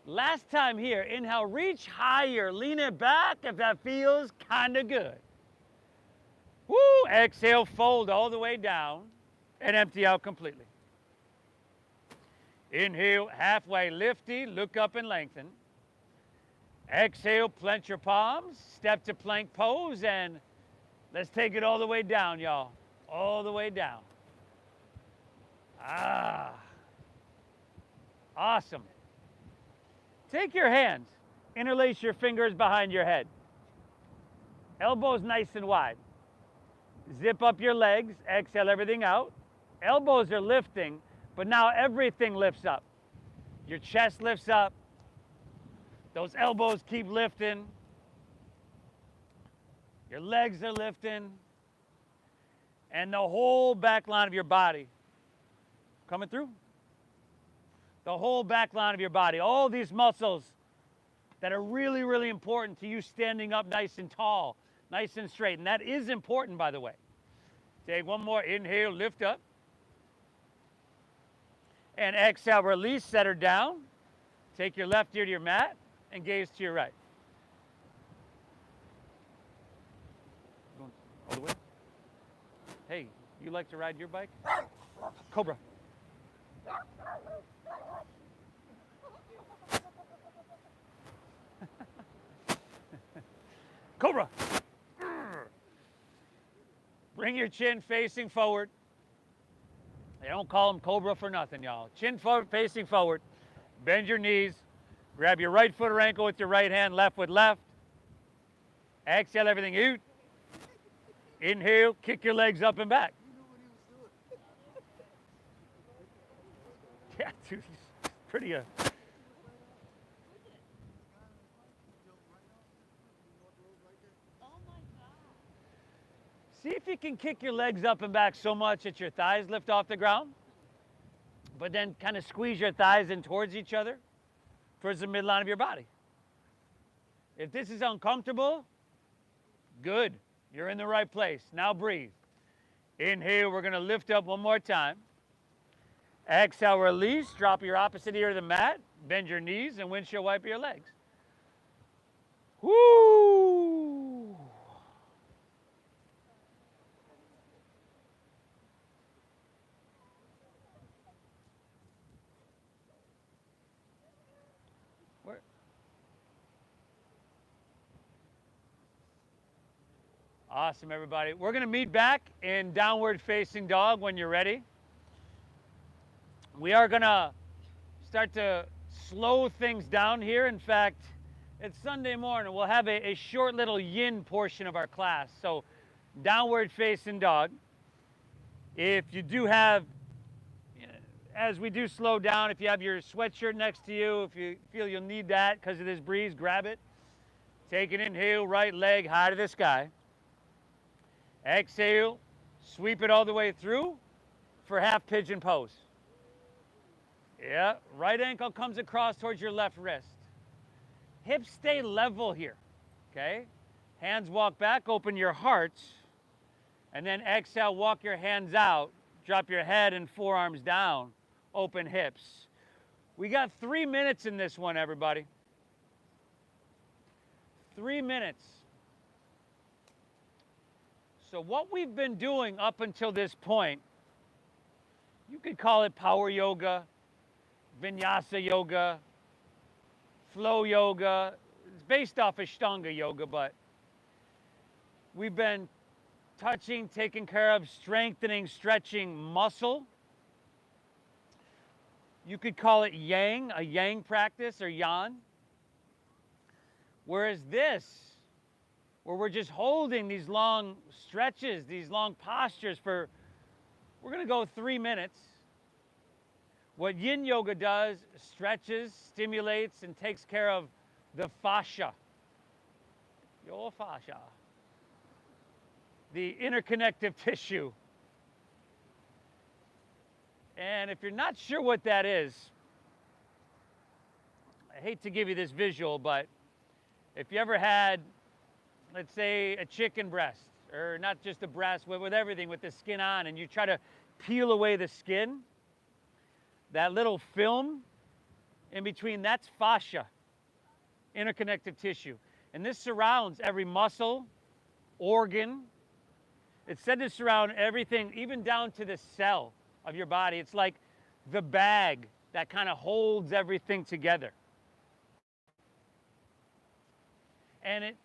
Last time here, inhale, reach higher. Lean it back if that feels kind of good. Woo! Exhale, fold all the way down and empty out completely. Inhale, halfway lifty, look up and lengthen. Exhale, plant your palms, step to plank pose, and let's take it all the way down, y'all. All the way down. Ah. Awesome. Take your hands, interlace your fingers behind your head. Elbows nice and wide. Zip up your legs, exhale everything out. Elbows are lifting, but now everything lifts up. Your chest lifts up. Those elbows keep lifting. Your legs are lifting. And the whole back line of your body coming through. The whole back line of your body. All these muscles that are really, really important to you standing up nice and tall, nice and straight. And that is important, by the way. Take one more inhale, lift up. And exhale, release, set her down. Take your left ear to your mat and gaze to your right. Going all the way. Hey, you like to ride your bike? Cobra. Cobra. Bring your chin facing forward. They don't call them Cobra for nothing, y'all. Chin forward, facing forward. Bend your knees. Grab your right foot or ankle with your right hand, left with left. Exhale everything out. Inhale, kick your legs up and back. Yeah, dude, he's pretty See if you can kick your legs up and back so much that your thighs lift off the ground, but then kind of squeeze your thighs in towards each other, towards the midline of your body. If this is uncomfortable, good. You're in the right place. Now breathe. Inhale, we're going to lift up one more time. Exhale, release. Drop your opposite ear to the mat. Bend your knees and windshield wipe your legs. Woo! Awesome, everybody. We're going to meet back in downward facing dog when you're ready. We are going to start to slow things down here. In fact, it's Sunday morning. We'll have a short little yin portion of our class. So downward facing dog. If you do have, as we do slow down, if you have your sweatshirt next to you, if you feel you'll need that because of this breeze, grab it. Take an inhale, right leg high to the sky. Exhale, sweep it all the way through for half pigeon pose. Yeah, right ankle comes across towards your left wrist. Hips stay level here, okay? Hands walk back, open your heart, and then exhale, walk your hands out, drop your head and forearms down, open hips. We got 3 minutes in this one, everybody. 3 minutes. So what we've been doing up until this point, you could call it power yoga, vinyasa yoga, flow yoga. It's based off Ashtanga yoga, but we've been touching, taking care of, strengthening, stretching muscle. You could call it yang, a yang practice, or yan. Whereas this, where we're just holding these long stretches, these long postures for, we're going to go 3 minutes. What yin yoga does, stretches, stimulates, and takes care of the fascia. Your fascia. The interconnective tissue. And if you're not sure what that is, I hate to give you this visual, but if you ever had, let's say, a chicken breast, or not just a breast, with everything, with the skin on, and you try to peel away the skin, that little film in between, that's fascia, interconnective tissue. And this surrounds every muscle, organ. It's said to surround everything, even down to the cell of your body. It's like the bag that kind of holds everything together. And it,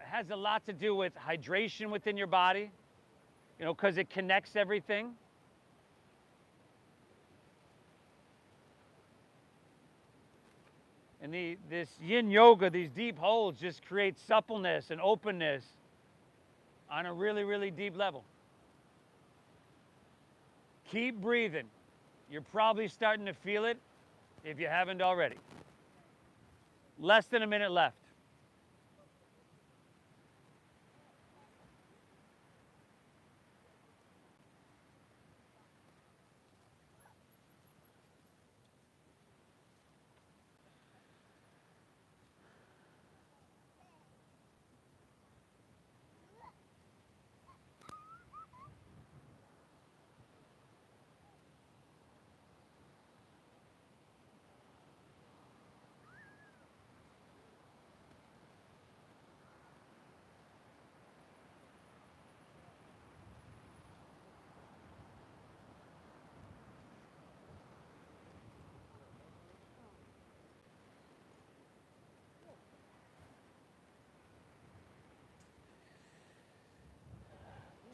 has a lot to do with hydration within your body, because it connects everything. And this yin yoga, these deep holds, just create suppleness and openness on a really, really deep level. Keep breathing. You're probably starting to feel it if you haven't already. Less than a minute left.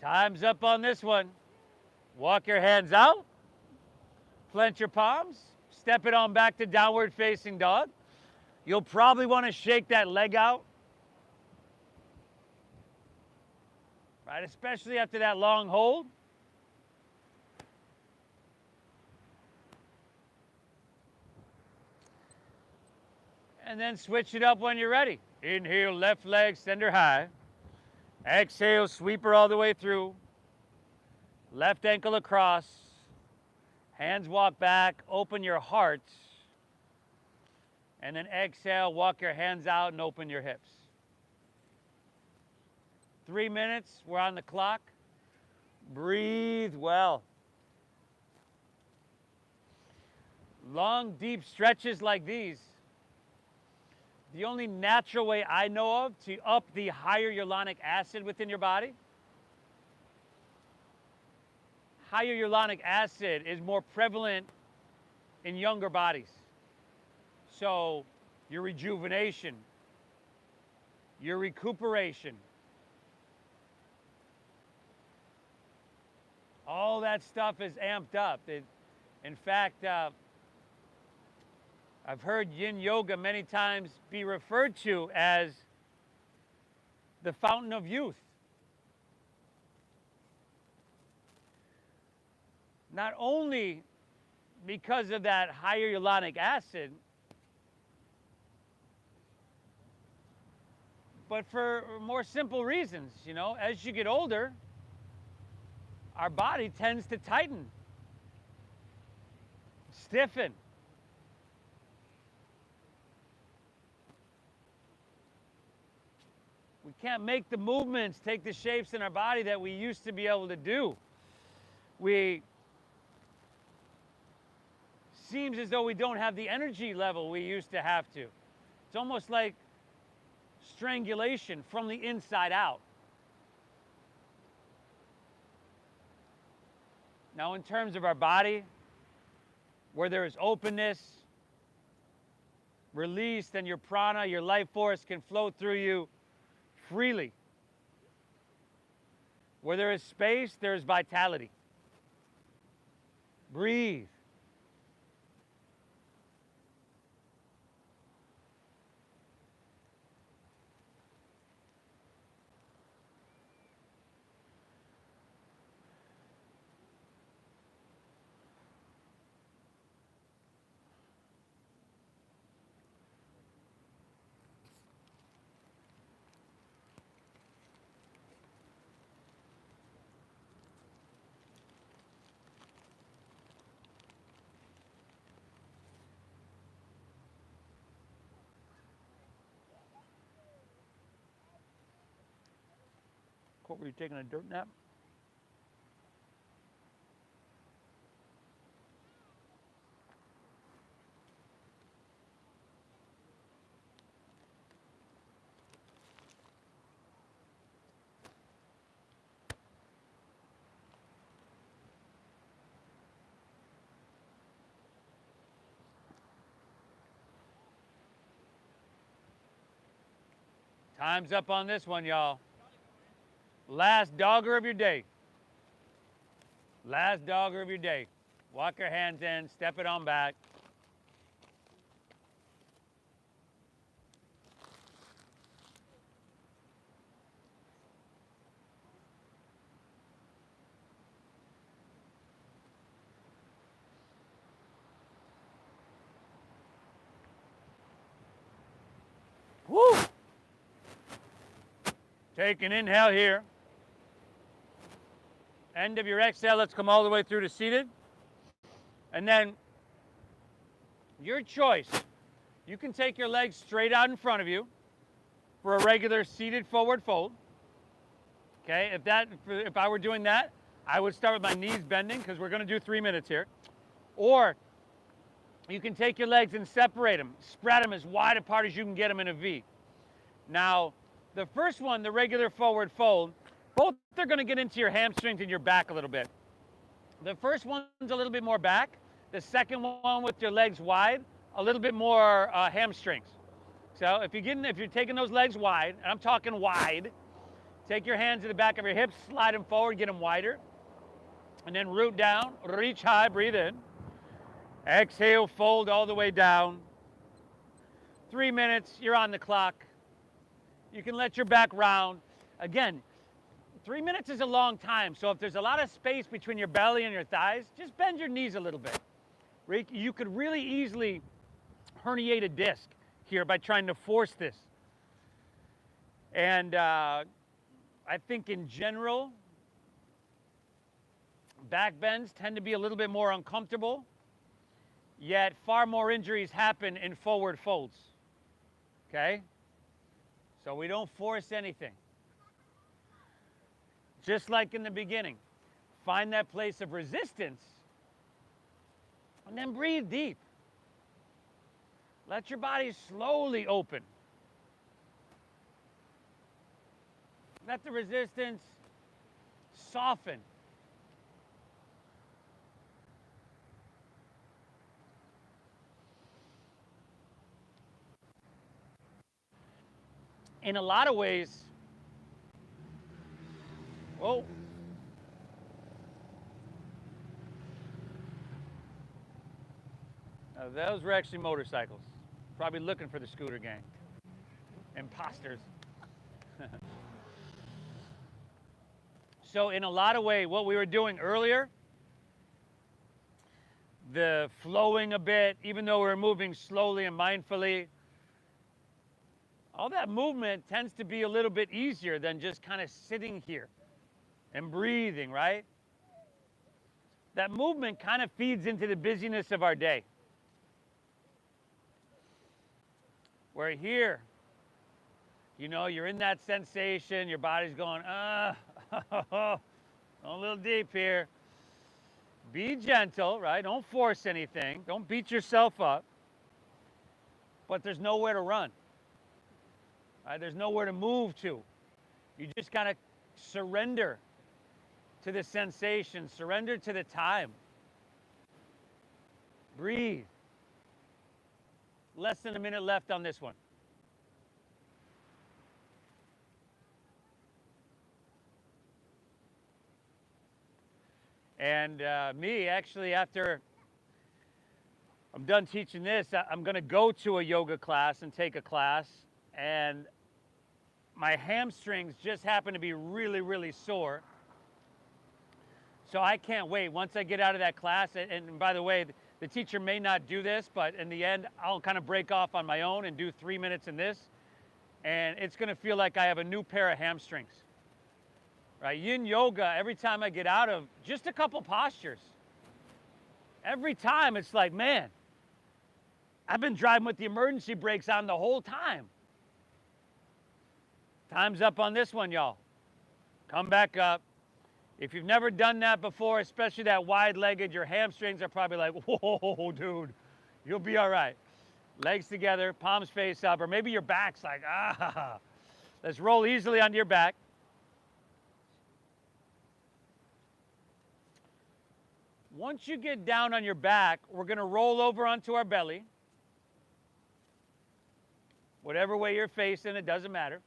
Time's up on this one. Walk your hands out, clench your palms, step it on back to downward facing dog. You'll probably want to shake that leg out, right? Especially after that long hold. And then switch it up when you're ready. Inhale, left leg, send her high. Exhale, sweep her all the way through. Left ankle across. Hands walk back, open your heart. And then exhale, walk your hands out and open your hips. 3 minutes, we're on the clock. Breathe well. Long, deep stretches like these, the only natural way I know of to up the higher uronic acid within your body, higher uronic acid is more prevalent in younger bodies. So your rejuvenation, your recuperation, all that stuff is amped up. In fact, I've heard yin yoga many times be referred to as the fountain of youth. Not only because of that higher uronic acid, but for more simple reasons. You know, as you get older, our body tends to tighten, stiffen. We can't make the movements, take the shapes in our body that we used to be able to do. Seems as though we don't have the energy level we used to have to. It's almost like strangulation from the inside out. Now, in terms of our body, where there is openness, release, then your prana, your life force can flow through you freely. Where there is space, there is vitality. Breathe. What, were you taking a dirt nap? Time's up on this one, y'all. Last dogger of your day. Last dogger of your day. Walk your hands in, step it on back. Take an inhale here. End of your exhale, let's come all the way through to seated. And then your choice. You can take your legs straight out in front of you for a regular seated forward fold. Okay, if I were doing that, I would start with my knees bending because we're going to do 3 minutes here. Or you can take your legs and separate them, spread them as wide apart as you can get them in a V. Now, the first one, the regular forward fold, both are going to get into your hamstrings and your back a little bit. The first one's a little bit more back. The second one with your legs wide, a little bit more hamstrings. So if you're taking those legs wide, and I'm talking wide, take your hands to the back of your hips, slide them forward, get them wider. And then root down, reach high, breathe in. Exhale, fold all the way down. 3 minutes, you're on the clock. You can let your back round. Again, 3 minutes is a long time, so if there's a lot of space between your belly and your thighs, just bend your knees a little bit. You could really easily herniate a disc here by trying to force this. And I think in general, back bends tend to be a little bit more uncomfortable, yet far more injuries happen in forward folds. Okay? So we don't force anything. Just like in the beginning, find that place of resistance and then breathe deep. Let your body slowly open. Let the resistance soften. In a lot of ways, whoa. Now, those were actually motorcycles. Probably looking for the scooter gang. Imposters. So in a lot of ways, what we were doing earlier, the flowing a bit, even though we're moving slowly and mindfully, all that movement tends to be a little bit easier than just kind of sitting here and breathing, right? That movement kind of feeds into the busyness of our day. Where here, you know, you're in that sensation, your body's going, a little deep here. Be gentle, right? Don't force anything. Don't beat yourself up. But there's nowhere to run. Right? There's nowhere to move to. You just got to surrender to the sensation, surrender to the time. Breathe. Less than a minute left on this one. And me, actually, after I'm done teaching this, I'm going to go to a yoga class and take a class. And my hamstrings just happen to be really, really sore. So I can't wait. Once I get out of that class, and by the way, the teacher may not do this, but in the end, I'll kind of break off on my own and do 3 minutes in this. And it's going to feel like I have a new pair of hamstrings. Right? Yin yoga, every time I get out of just a couple postures, every time it's like, man, I've been driving with the emergency brakes on the whole time. Time's up on this one, y'all. Come back up. If you've never done that before, especially that wide-legged, your hamstrings are probably like, whoa, dude, you'll be all right. Legs together, palms face up, or maybe your back's like, ah. Let's roll easily onto your back. Once you get down on your back, we're going to roll over onto our belly. Whatever way you're facing, it doesn't matter.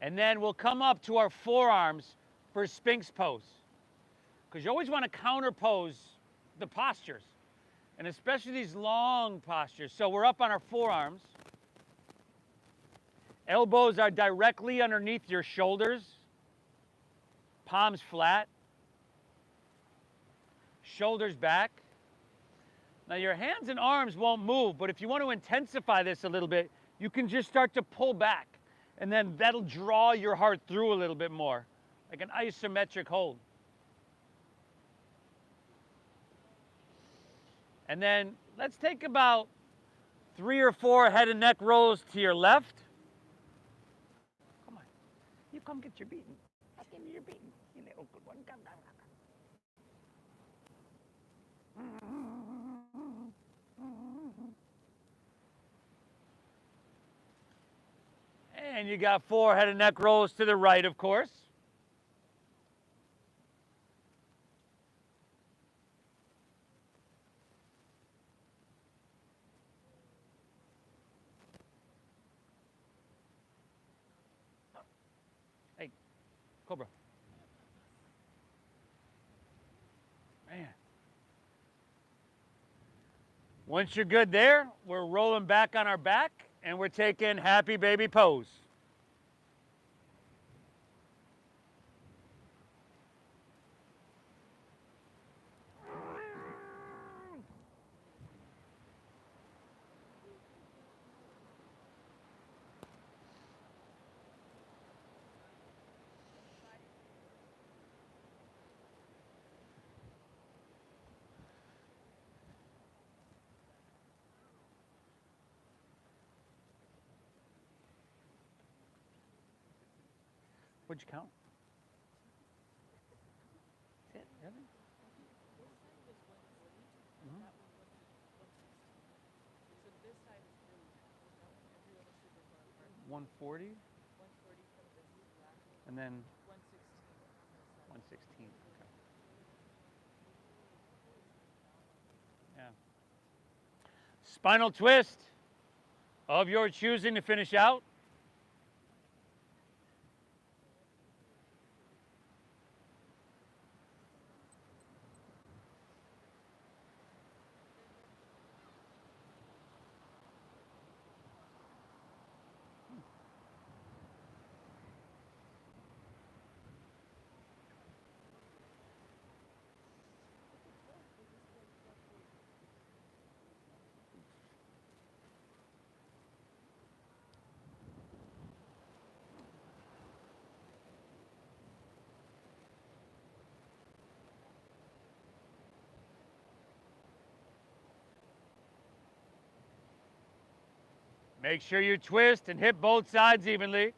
And then we'll come up to our forearms for Sphinx pose. Because you always want to counterpose the postures. And especially these long postures. So we're up on our forearms. Elbows are directly underneath your shoulders. Palms flat. Shoulders back. Now your hands and arms won't move, but if you want to intensify this a little bit, you can just start to pull back. And then that'll draw your heart through a little bit more, like an isometric hold. And then let's take about 3 or 4 head and neck rolls to your left. Come on. You come get your beating. I'll give you your beating. You little good one. Come, come, come. And you got 4 head and neck rolls to the right, of course. Hey, Cobra. Man. Once you're good there, we're rolling back on our back and we're taking happy baby pose. What'd you count? That's it, really? So this side is really every other shoulder is going apart. 140 140 from this last, and then 116 from this side. 116. Okay. Yeah. Spinal twist of your choosing to finish out. Make sure you twist and hit both sides evenly.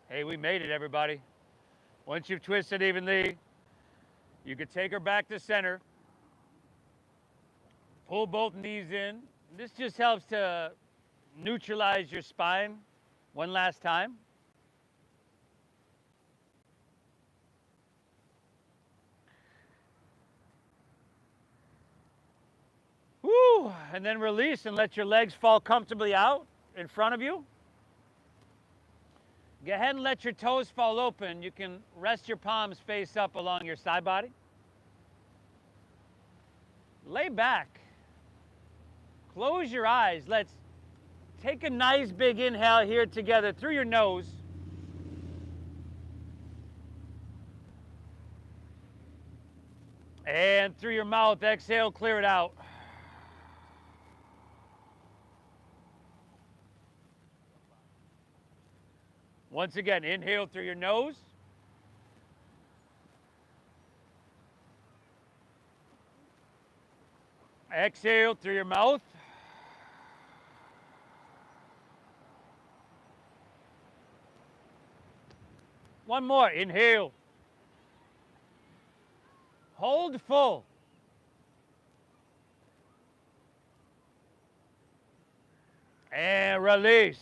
Hey, we made it, everybody. Once you've twisted evenly, you can take her back to center. Pull both knees in. This just helps to neutralize your spine one last time. Woo! And then release and let your legs fall comfortably out in front of you. Go ahead and let your toes fall open. You can rest your palms face up along your side body. Lay back. Close your eyes. Let's take a nice big inhale here together through your nose. And through your mouth, exhale, clear it out. Once again, inhale through your nose. Exhale through your mouth. One more, inhale. Hold full. And release.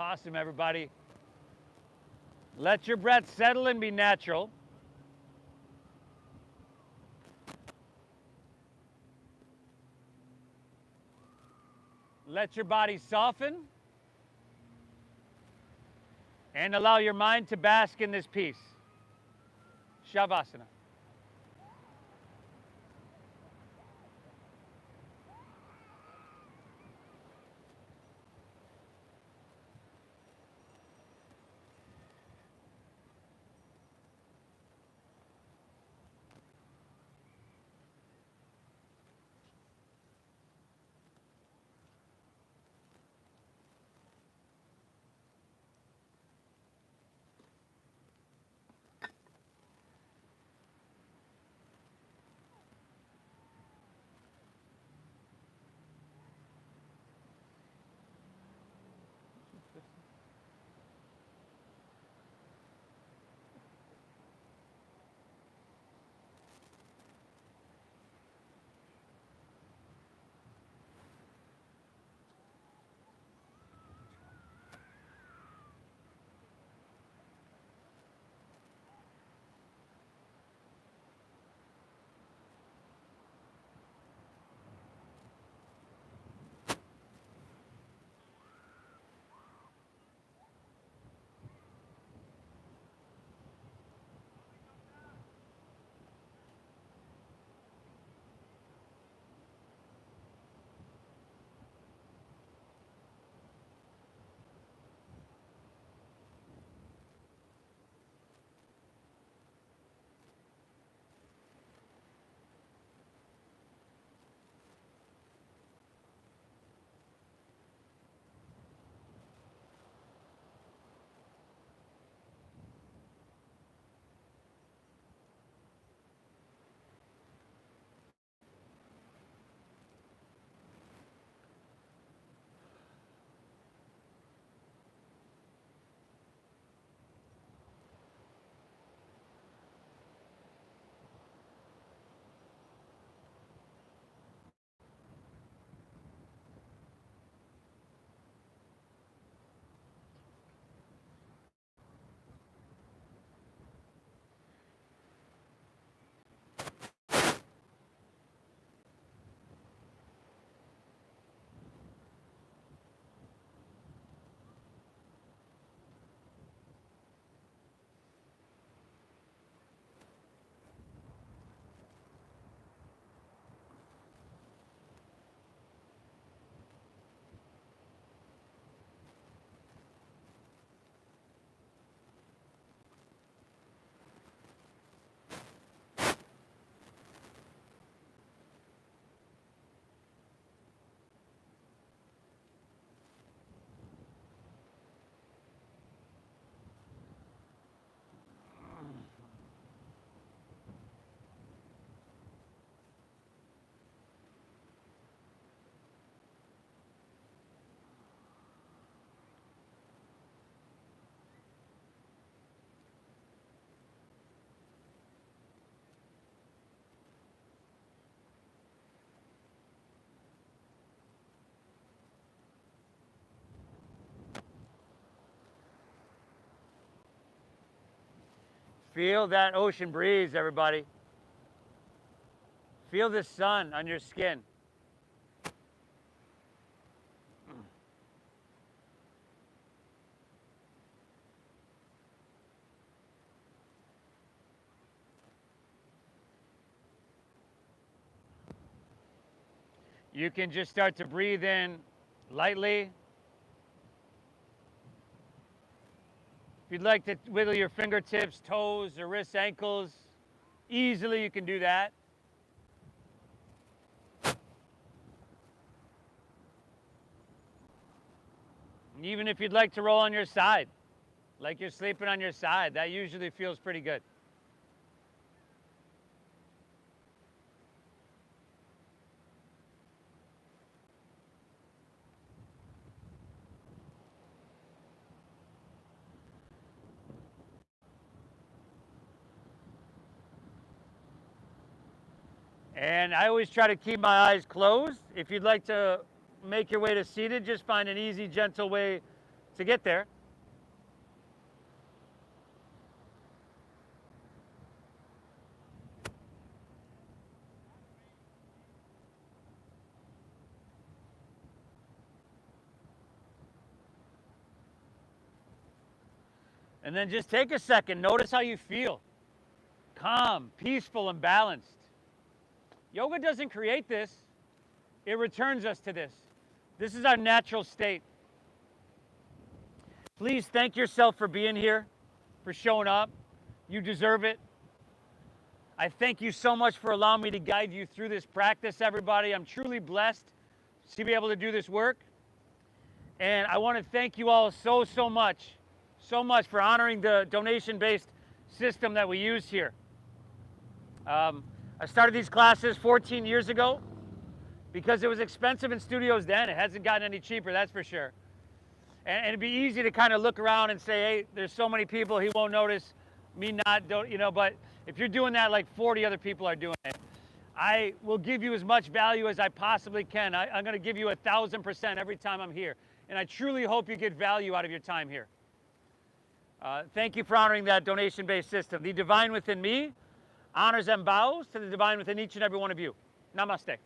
Awesome, everybody. Let your breath settle and be natural. Let your body soften and allow your mind to bask in this peace. Shavasana. Feel that ocean breeze, everybody. Feel the sun on your skin. You can just start to breathe in lightly. If you'd like to wiggle your fingertips, toes, or wrists, ankles, easily you can do that. And even if you'd like to roll on your side, like you're sleeping on your side, that usually feels pretty good. And I always try to keep my eyes closed. If you'd like to make your way to seated, just find an easy, gentle way to get there. And then just take a second. Notice how you feel. Calm, peaceful, and balanced. Yoga doesn't create this. It returns us to this. This is our natural state. Please thank yourself for being here, for showing up. You deserve it. I thank you so much for allowing me to guide you through this practice, everybody. I'm truly blessed to be able to do this work. And I want to thank you all so much for honoring the donation-based system that we use here. I started these classes 14 years ago because it was expensive in studios then. It hasn't gotten any cheaper, that's for sure. And it'd be easy to kind of look around and say, hey, there's so many people, he won't notice, me not, don't, you know, but if you're doing that, like 40 other people are doing it. I will give you as much value as I possibly can. I'm going to give you 1,000% every time I'm here. And I truly hope you get value out of your time here. Thank you for honoring that donation-based system. The divine within me honors and bows to the divine within each and every one of you. Namaste.